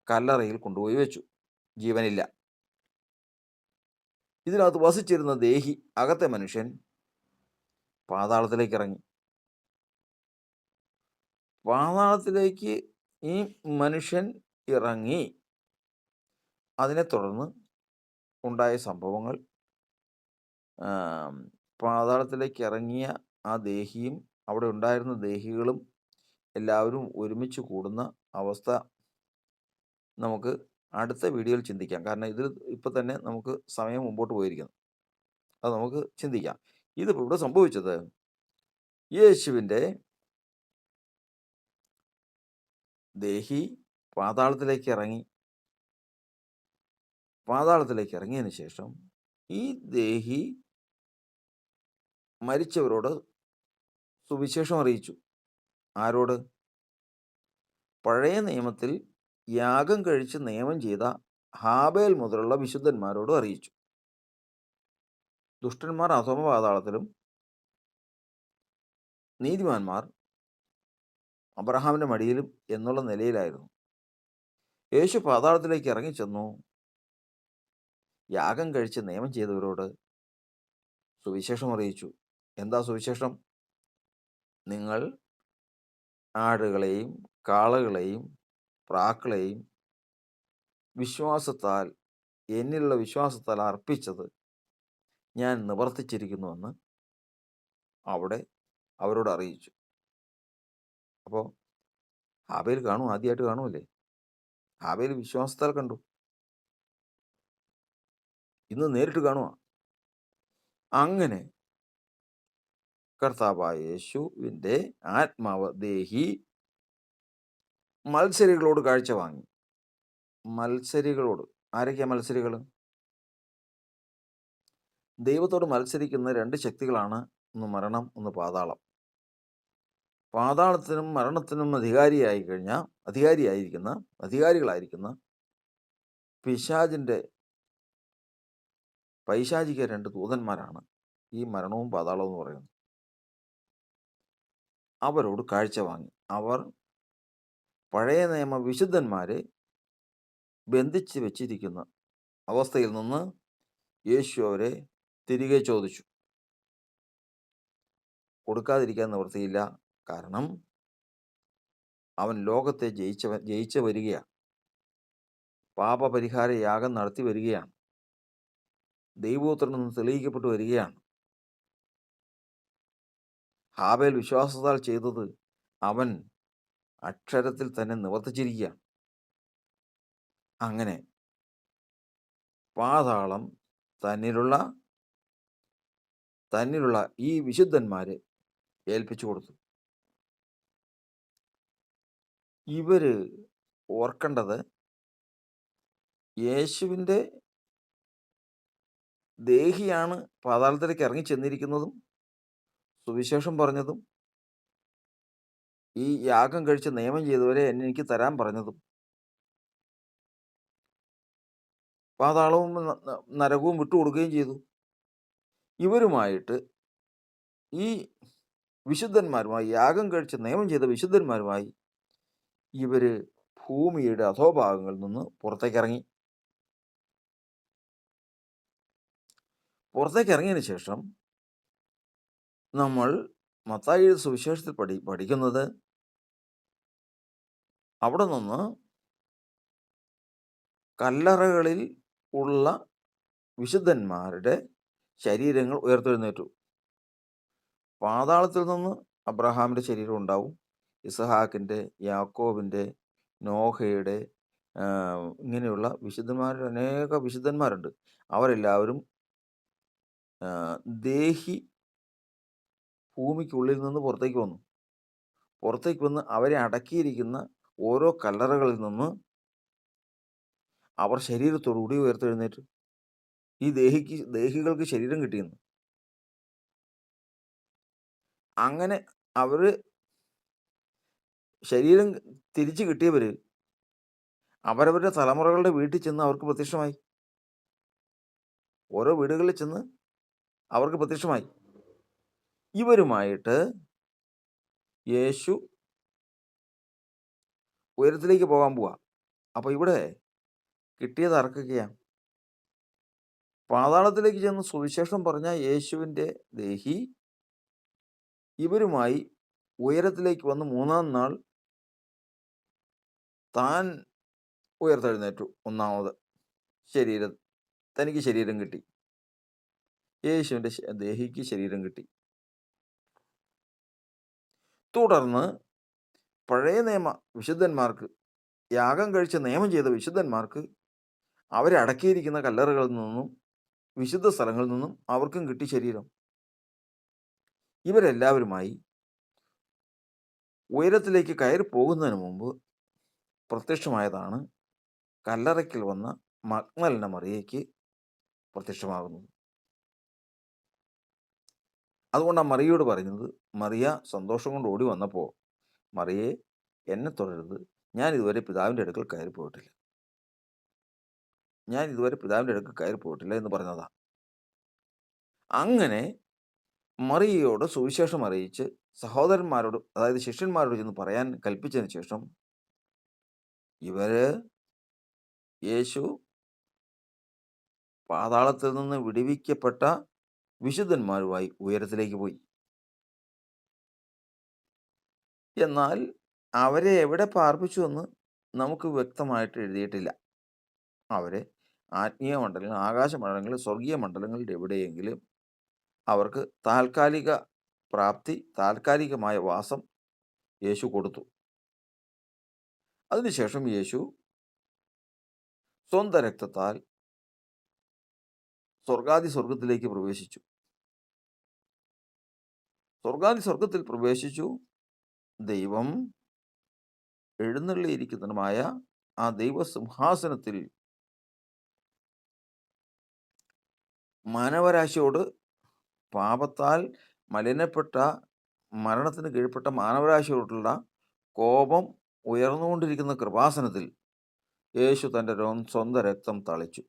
കല്ലറയിൽ കൊണ്ടുപോയി വെച്ചു. ജീവനില്ല. ഇതിനകത്ത് വസിച്ചിരുന്ന ദേഹി, അകത്തെ മനുഷ്യൻ, പാതാളത്തിലേക്ക് ഇറങ്ങി. പാതാളത്തിലേക്ക് ഈ മനുഷ്യൻ ഇറങ്ങി. അതിനെ തുടർന്ന് ഉണ്ടായ സംഭവങ്ങൾ, പാതാളത്തിലേക്ക് ഇറങ്ങിയ ആ ദേഹിയും അവിടെ ഉണ്ടായിരുന്ന ദേഹികളും എല്ലാവരും ഒരുമിച്ച് കൂടുന്ന അവസ്ഥ നമുക്ക് അടുത്ത വീഡിയോയിൽ ചിന്തിക്കാം. കാരണം ഇതിൽ ഇപ്പം തന്നെ നമുക്ക് സമയം മുമ്പോട്ട് പോയിരിക്കുന്നു. അത് നമുക്ക് ചിന്തിക്കാം. ഇതിപ്പോൾ ഇവിടെ സംഭവിച്ചത്, യേശുവിൻ്റെ ദേഹി പാതാളത്തിലേക്ക് ഇറങ്ങി. പാതാളത്തിലേക്ക് ഇറങ്ങിയതിന് ശേഷം ഈ ദേഹി മരിച്ചവരോട് സുവിശേഷം അറിയിച്ചു. ആരോട്? പഴയ നിയമത്തിൽ യാഗം കഴിച്ച് നിയമം ചെയ്ത ഹാബേൽ മുതലുള്ള വിശുദ്ധന്മാരോട് അറിയിച്ചു. ദുഷ്ടന്മാർ അധോമ പാതാളത്തിലും നീതിമാന്മാർ അബ്രഹാമിൻ്റെ മടിയിലും എന്നുള്ള നിലയിലായിരുന്നു. യേശു പാതാളത്തിലേക്ക് ഇറങ്ങിച്ചെന്നു. യാഗം കഴിച്ച് നിയമം ചെയ്തവരോട് സുവിശേഷം അറിയിച്ചു. എന്താ സുവിശേഷം? നിങ്ങൾ ആടുകളെയും കാളകളെയും പ്രാക്കളെയും വിശ്വാസത്താൽ, എന്നിലുള്ള വിശ്വാസത്താൽ അർപ്പിച്ചത് ഞാൻ നിവർത്തിച്ചിരിക്കുന്നുവെന്ന് അവിടെ അവരോട് അറിയിച്ചു. അപ്പോൾ ഹാബേൽ കാണും, ആദ്യമായിട്ട് കാണുമല്ലേ? ഹാബേൽ വിശ്വാസത്താൽ കണ്ടു. ഇന്ന് നേരിട്ട് കാണുക. അങ്ങനെ കർത്താവായ യേശുവിൻ്റെ ആത്മാവ് ദേഹി മത്സരികളോട് കാഴ്ച വാങ്ങി. മത്സരികളോട്. ആരൊക്കെയാ മത്സരികൾ? ദൈവത്തോട് മത്സരിക്കുന്ന രണ്ട് ശക്തികളാണ്. ഒന്ന് മരണം, ഒന്ന് പാതാളം. പാതാളത്തിനും മരണത്തിനും അധികാരികളായിരിക്കുന്ന പൈശാചിക രണ്ട് ദൂതന്മാരാണ് ഈ മരണവും പാതാളവും എന്ന് പറയുന്നത്. അവരോട് കാഴ്ച വാങ്ങി. അവർ പഴയ നിയമ വിശുദ്ധന്മാരെ ബന്ധിച്ച് വെച്ചിരിക്കുന്ന അവസ്ഥയിൽ നിന്ന് യേശു അവരെ തിരികെ ചോദിച്ചു. കൊടുക്കാതിരിക്കാൻ നിവൃത്തിയില്ല. കാരണം അവൻ ലോകത്തെ ജയിച്ച് വരികയാണ്. പാപപരിഹാര യാഗം നടത്തി വരികയാണ്. ദൈവപുത്രൻ നിന്ന് തെളിയിക്കപ്പെട്ടു വരികയാണ്. ഹാബേൽ വിശ്വാസത്താൽ ചെയ്തത് അവൻ അക്ഷരത്തിൽ തന്നെ നിവർത്തിച്ചിരിക്കുകയാണ്. അങ്ങനെ പാതാളം തന്നിലുള്ള ഈ വിശുദ്ധന്മാരെ ഏൽപ്പിച്ചു കൊടുത്തു. ഇവര് ഓർക്കേണ്ടത്, യേശുവിൻ്റെ ദേഹിയാണ് പാതാളത്തിലേക്ക് ഇറങ്ങി ചെന്നിരിക്കുന്നതും സുവിശേഷം പറഞ്ഞതും ഈ യാഗം കഴിച്ച് നിയമം ചെയ്തവരെ എനിക്ക് തരാൻ പറഞ്ഞതും. പാതാളവും നരകവും വിട്ടുകൊടുക്കുകയും ചെയ്തു. ഇവരുമായിട്ട്, ഈ വിശുദ്ധന്മാരുമായി, യാഗം കഴിച്ച് നിയമം ചെയ്ത വിശുദ്ധന്മാരുമായി ഇവര് ഭൂമിയുടെ അധോഭാഗങ്ങളിൽ നിന്ന് പുറത്തേക്കിറങ്ങി. പുറത്തേക്കിറങ്ങിയതിന് ശേഷം നമ്മൾ മത്തായി സുവിശേഷത്തിൽ പഠിക്കുന്നത്, അവിടെ നിന്ന് കല്ലറകളിൽ ഉള്ള വിശുദ്ധന്മാരുടെ ശരീരങ്ങൾ ഉയർത്തെഴുന്നേറ്റു. പാതാളത്തിൽ നിന്ന് അബ്രഹാമിൻ്റെ ശരീരം ഉണ്ടാവും, ഇസഹാക്കിൻ്റെ, യാക്കോബിൻ്റെ, നോഹയുടെ, ഇങ്ങനെയുള്ള അനേക വിശുദ്ധന്മാരുണ്ട്. അവരെല്ലാവരും ദേഹി ഭൂമിക്കുള്ളിൽ നിന്ന് പുറത്തേക്ക് വന്ന് അവരെ അടക്കിയിരിക്കുന്ന ഓരോ കല്ലറകളിൽ നിന്ന് അവർ ശരീരത്തോടുകൂടി ഉയർത്തെഴുന്നേറ്റു. ഈ ദേഹികൾക്ക് ശരീരം കിട്ടിയെന്ന്. അങ്ങനെ അവര് ശരീരം തിരിച്ചു കിട്ടിയവര് അവരവരുടെ തലമുറകളുടെ വീട്ടിൽ ചെന്ന് അവർക്ക് പ്രത്യക്ഷമായി. ഓരോ വീടുകളിൽ ചെന്ന് അവർക്ക് പ്രത്യക്ഷമായി. ഇവരുമായിട്ട് യേശു ഉയരത്തിലേക്ക് പോകാൻ പോവാ. അപ്പോൾ ഇവിടെ കിട്ടിയത് ആർക്കൊക്കെയാണ്? പാതാളത്തിലേക്ക് ചെന്ന് സുവിശേഷം പറഞ്ഞ യേശുവിൻ്റെ ദേഹി ഇവരുമായി ഉയരത്തിലേക്ക് വന്ന് മൂന്നാം നാൾ താൻ ഉയർത്തെഴുന്നേറ്റു. ഒന്നാമത് തനിക്ക് ശരീരം കിട്ടി. യേശുവിൻ്റെ ദേഹിക്ക് ശരീരം കിട്ടി. തുടർന്ന് പഴയ നിയമ വിശുദ്ധന്മാർക്ക്, യാഗം കഴിച്ച് നിയമം ചെയ്ത വിശുദ്ധന്മാർക്ക് അവരെ അടക്കിയിരിക്കുന്ന കല്ലറകളിൽ നിന്നും വിശുദ്ധ സ്ഥലങ്ങളിൽ നിന്നും അവർക്കും കിട്ടി ശരീരം. ഇവരെല്ലാവരുമായി ഉയരത്തിലേക്ക് കയറി പോകുന്നതിന് മുമ്പ് പ്രത്യക്ഷമായതാണ് കല്ലറയ്ക്കൽ വന്ന മഗ്ദലന മറിയയ്ക്ക് പ്രത്യക്ഷമാകുന്നത്. അതുകൊണ്ടാണ് മറിയയോട് പറയുന്നത്, മറിയ സന്തോഷം കൊണ്ട് ഓടി വന്നപ്പോൾ, മറിയേ, എന്നെ തുടരുത്, ഞാൻ ഇതുവരെ പിതാവിൻ്റെ അടുക്കൽ കയറി പോയിട്ടില്ല എന്ന് പറഞ്ഞതാണ്. അങ്ങനെ മറിയയോട് സുവിശേഷം അറിയിച്ച് സഹോദരന്മാരോട്, അതായത് ശിഷ്യന്മാരോട് ചെന്ന് പറയാൻ കൽപ്പിച്ചതിന് ശേഷം യേശു പാതാളത്തിൽ നിന്ന് വിടുവിക്കപ്പെട്ട വിശുദ്ധന്മാരുമായി ഉയരത്തിലേക്ക് പോയി. എന്നാൽ അവരെ എവിടെ പാർപ്പിച്ചു എന്ന് നമുക്ക് വ്യക്തമായിട്ട് എഴുതിയിട്ടില്ല. അവരെ ആത്മീയ മണ്ഡലങ്ങൾ, ആകാശ മണ്ഡലങ്ങളിൽ, സ്വർഗീയ മണ്ഡലങ്ങളിൽ എവിടെയെങ്കിലും അവർക്ക് താൽക്കാലിക പ്രാപ്തി, താൽക്കാലികമായ വാസം യേശു കൊടുത്തു. അതിനുശേഷം യേശു സ്വന്തം രക്തത്താൽ സ്വർഗത്തിലേക്ക് പ്രവേശിച്ചു. സ്വർഗത്തിൽ പ്രവേശിച്ചു. ദൈവം എഴുന്നള്ളിയിരിക്കുന്നതുമായ ആ ദൈവസിംഹാസനത്തിൽ മാനവരാശിയോട്, പാപത്താൽ മലിനപ്പെട്ട, മരണത്തിന് കീഴ്പ്പെട്ട മാനവരാശിയോടുള്ള കോപം ഉയർന്നുകൊണ്ടിരിക്കുന്ന കൃപാസനത്തിൽ യേശു തൻ്റെ സ്വന്തം രക്തം തളിച്ചു.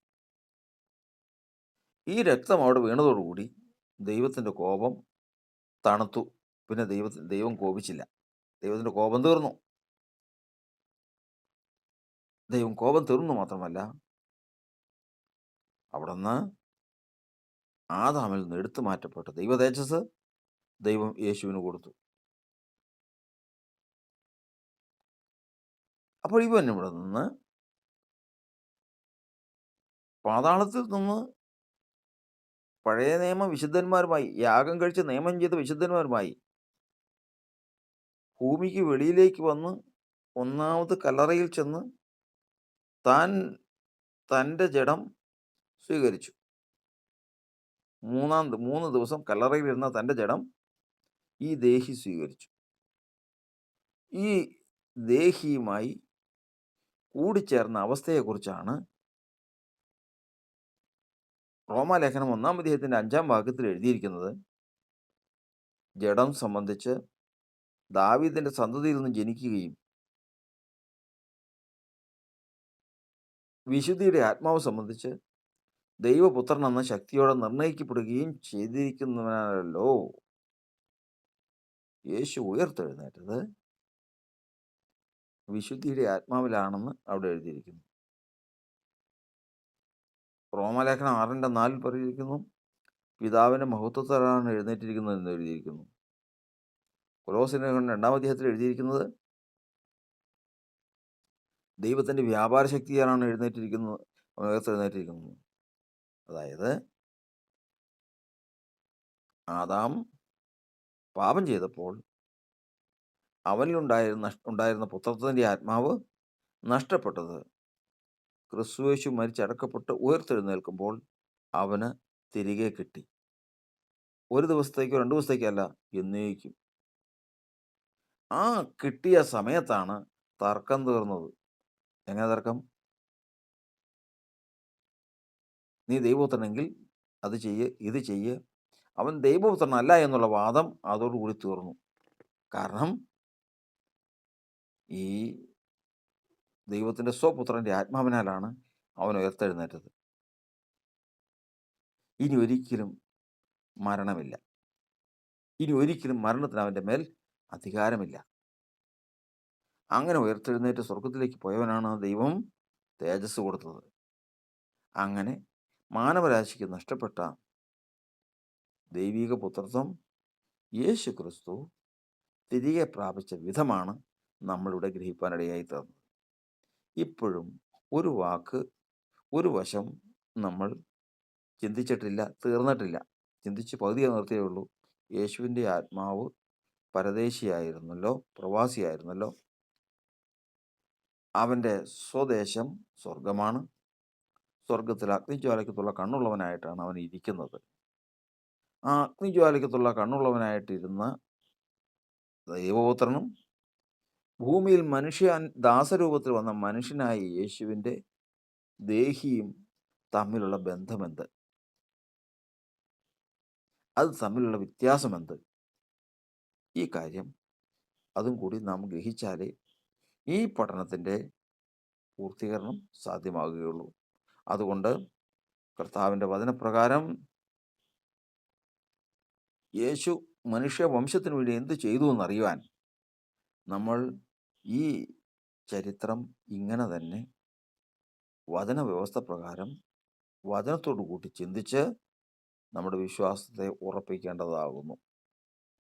ഈ രക്തം അവിടെ വീണതോടുകൂടി ദൈവത്തിൻ്റെ കോപം തണുത്തു. പിന്നെ ദൈവം കോപിച്ചില്ല. ദൈവത്തിൻ്റെ കോപം തീർന്നു. ദൈവം കോപം തീർന്നു മാത്രമല്ല, അവിടുന്ന് ആദാമിൽ നിന്ന് എടുത്തു മാറ്റപ്പെട്ട ദൈവ തേജസ് ദൈവം യേശുവിന് കൊടുത്തു. അപ്പോൾ ഇവൻ ഇവിടെ നിന്ന് പാതാളത്തിൽ നിന്ന് പഴയ നിയമ വിശുദ്ധന്മാരുമായി, യാഗം കഴിച്ച് നിയമം ചെയ്ത വിശുദ്ധന്മാരുമായി ഭൂമിക്ക് വെളിയിലേക്ക് വന്ന് ഒന്നാമത് കല്ലറയിൽ ചെന്ന് തൻ്റെ ജഡം സ്വീകരിച്ചു. 3 ദിവസം കല്ലറയിലിരുന്ന തൻ്റെ ജഡം ഈ ദേഹി സ്വീകരിച്ചു. ഈ ദേഹിയുമായി കൂടിച്ചേർന്ന അവസ്ഥയെക്കുറിച്ചാണ് റോമാലേഖനം 1-ാം അധ്യായത്തിൻ്റെ 5-ാം വാക്യത്തിൽ എഴുതിയിരിക്കുന്നത്. ജഡം സംബന്ധിച്ച് ദാവീദിന്റെ സന്തതിയിൽ നിന്ന് ജനിക്കുകയും വിശുദ്ധിയുടെ ആത്മാവ് സംബന്ധിച്ച് ദൈവപുത്രൻ എന്ന ശക്തിയോടെ നിർണയിക്കപ്പെടുകയും ചെയ്തിരിക്കുന്നവനല്ലോ യേശു ഉയർത്തെഴുന്നേറ്റത് വിശുദ്ധിയുടെ ആത്മാവിലാണെന്ന് അവിടെ എഴുതിയിരിക്കുന്നു. റോമാലേഖനം 6:4 പറഞ്ഞിരിക്കുന്നു, പിതാവിൻ്റെ മഹത്വത്താലാണ് എഴുന്നേറ്റിരിക്കുന്നത് എന്ന് എഴുതിയിരിക്കുന്നു. കൊലോസ്യലേഖനം 2-ാം അധ്യായത്തിൽ എഴുതിയിരിക്കുന്നത് ദൈവത്തിൻ്റെ വ്യാപാര ശക്തിയാലാണ് ഉയർത്തെഴുന്നേറ്റിരിക്കുന്നത്. അതായത് ആദാം പാപം ചെയ്തപ്പോൾ അവനിലുണ്ടായിരുന്ന പുത്രത്വത്തിൻ്റെ ആത്മാവ് നഷ്ടപ്പെട്ടത് ക്രിസ്തുയേശു മരിച്ചടക്കപ്പെട്ട് ഉയർത്തെഴുന്നേൽക്കുമ്പോൾ അവന് തിരികെ കിട്ടി. 1 ദിവസത്തേക്കോ 2 ദിവസത്തേക്കല്ല, എന്നേക്കും. ആ കിട്ടിയ സമയത്താണ് തർക്കം തീർന്നത്. എങ്ങനെ തർക്കം? നീ ദൈവപുത്രനെങ്കിൽ അത് ചെയ്യ്, ഇത് ചെയ്യ്. അവൻ ദൈവപുത്രനല്ല എന്നുള്ള വാദം അതോടുകൂടി തീർന്നു. കാരണം ഈ ദൈവത്തിൻ്റെ സ്വപുത്രൻ്റെ ആത്മാവിനാലാണ് അവൻ ഉയർത്തെഴുന്നേറ്റത്. ഇനി ഒരിക്കലും മരണമില്ല. ഇനി ഒരിക്കലും മരണത്തിന് അവൻ്റെ മേൽ അധികാരമില്ല. അങ്ങനെ ഉയർത്തെഴുന്നേറ്റ് സ്വർഗത്തിലേക്ക് പോയവനാണ് ദൈവം തേജസ് കൊടുത്തത്. അങ്ങനെ മാനവരാശിക്ക് നഷ്ടപ്പെട്ട ദൈവിക പുത്രത്വം യേശു ക്രിസ്തു തിരികെ പ്രാപിച്ച വിധമാണ് നമ്മളിവിടെ ഗ്രഹിപ്പാനിടയായി തീർന്നത്. ഇപ്പോഴും ഒരു വാക്ക്, ഒരു വശം നമ്മൾ ചിന്തിച്ചിട്ടില്ല, തീർന്നിട്ടില്ല. ചിന്തിച്ച് പകുതിയെ നിർത്തിയേ ഉള്ളൂ. യേശുവിൻ്റെ ആത്മാവ് പരദേശിയായിരുന്നല്ലോ, പ്രവാസിയായിരുന്നല്ലോ. അവൻ്റെ സ്വദേശം സ്വർഗമാണ്. സ്വർഗത്തിൽ അഗ്നിജ്വാലയ്ക്കത്തുള്ള കണ്ണുള്ളവനായിട്ടാണ് അവൻ ഇരിക്കുന്നത്. ആ അഗ്നിജ്വാലയ്ക്കത്തുള്ള കണ്ണുള്ളവനായിട്ടിരുന്ന ദൈവപുത്രനും ഭൂമിയിൽ ദാസരൂപത്തിൽ വന്ന മനുഷ്യനായ യേശുവിൻ്റെ ദേഹിയും തമ്മിലുള്ള ബന്ധമെന്ത്? അത് തമ്മിലുള്ള വ്യത്യാസമെന്ത്? ഈ കാര്യം അതും കൂടി നാം ഗ്രഹിച്ചാലേ ഈ പഠനത്തിൻ്റെ പൂർത്തീകരണം സാധ്യമാകുകയുള്ളൂ. അതുകൊണ്ട് കർത്താവിൻ്റെ വചനപ്രകാരം യേശു മനുഷ്യവംശത്തിന് വേണ്ടി എന്ത് ചെയ്തു എന്നറിയുവാൻ നമ്മൾ ഈ ചരിത്രം ഇങ്ങനെ തന്നെ വചനവ്യവസ്ഥ പ്രകാരം വചനത്തോടു കൂട്ടി ചിന്തിച്ച് നമ്മുടെ വിശ്വാസത്തെ ഉറപ്പിക്കേണ്ടതാകുന്നു.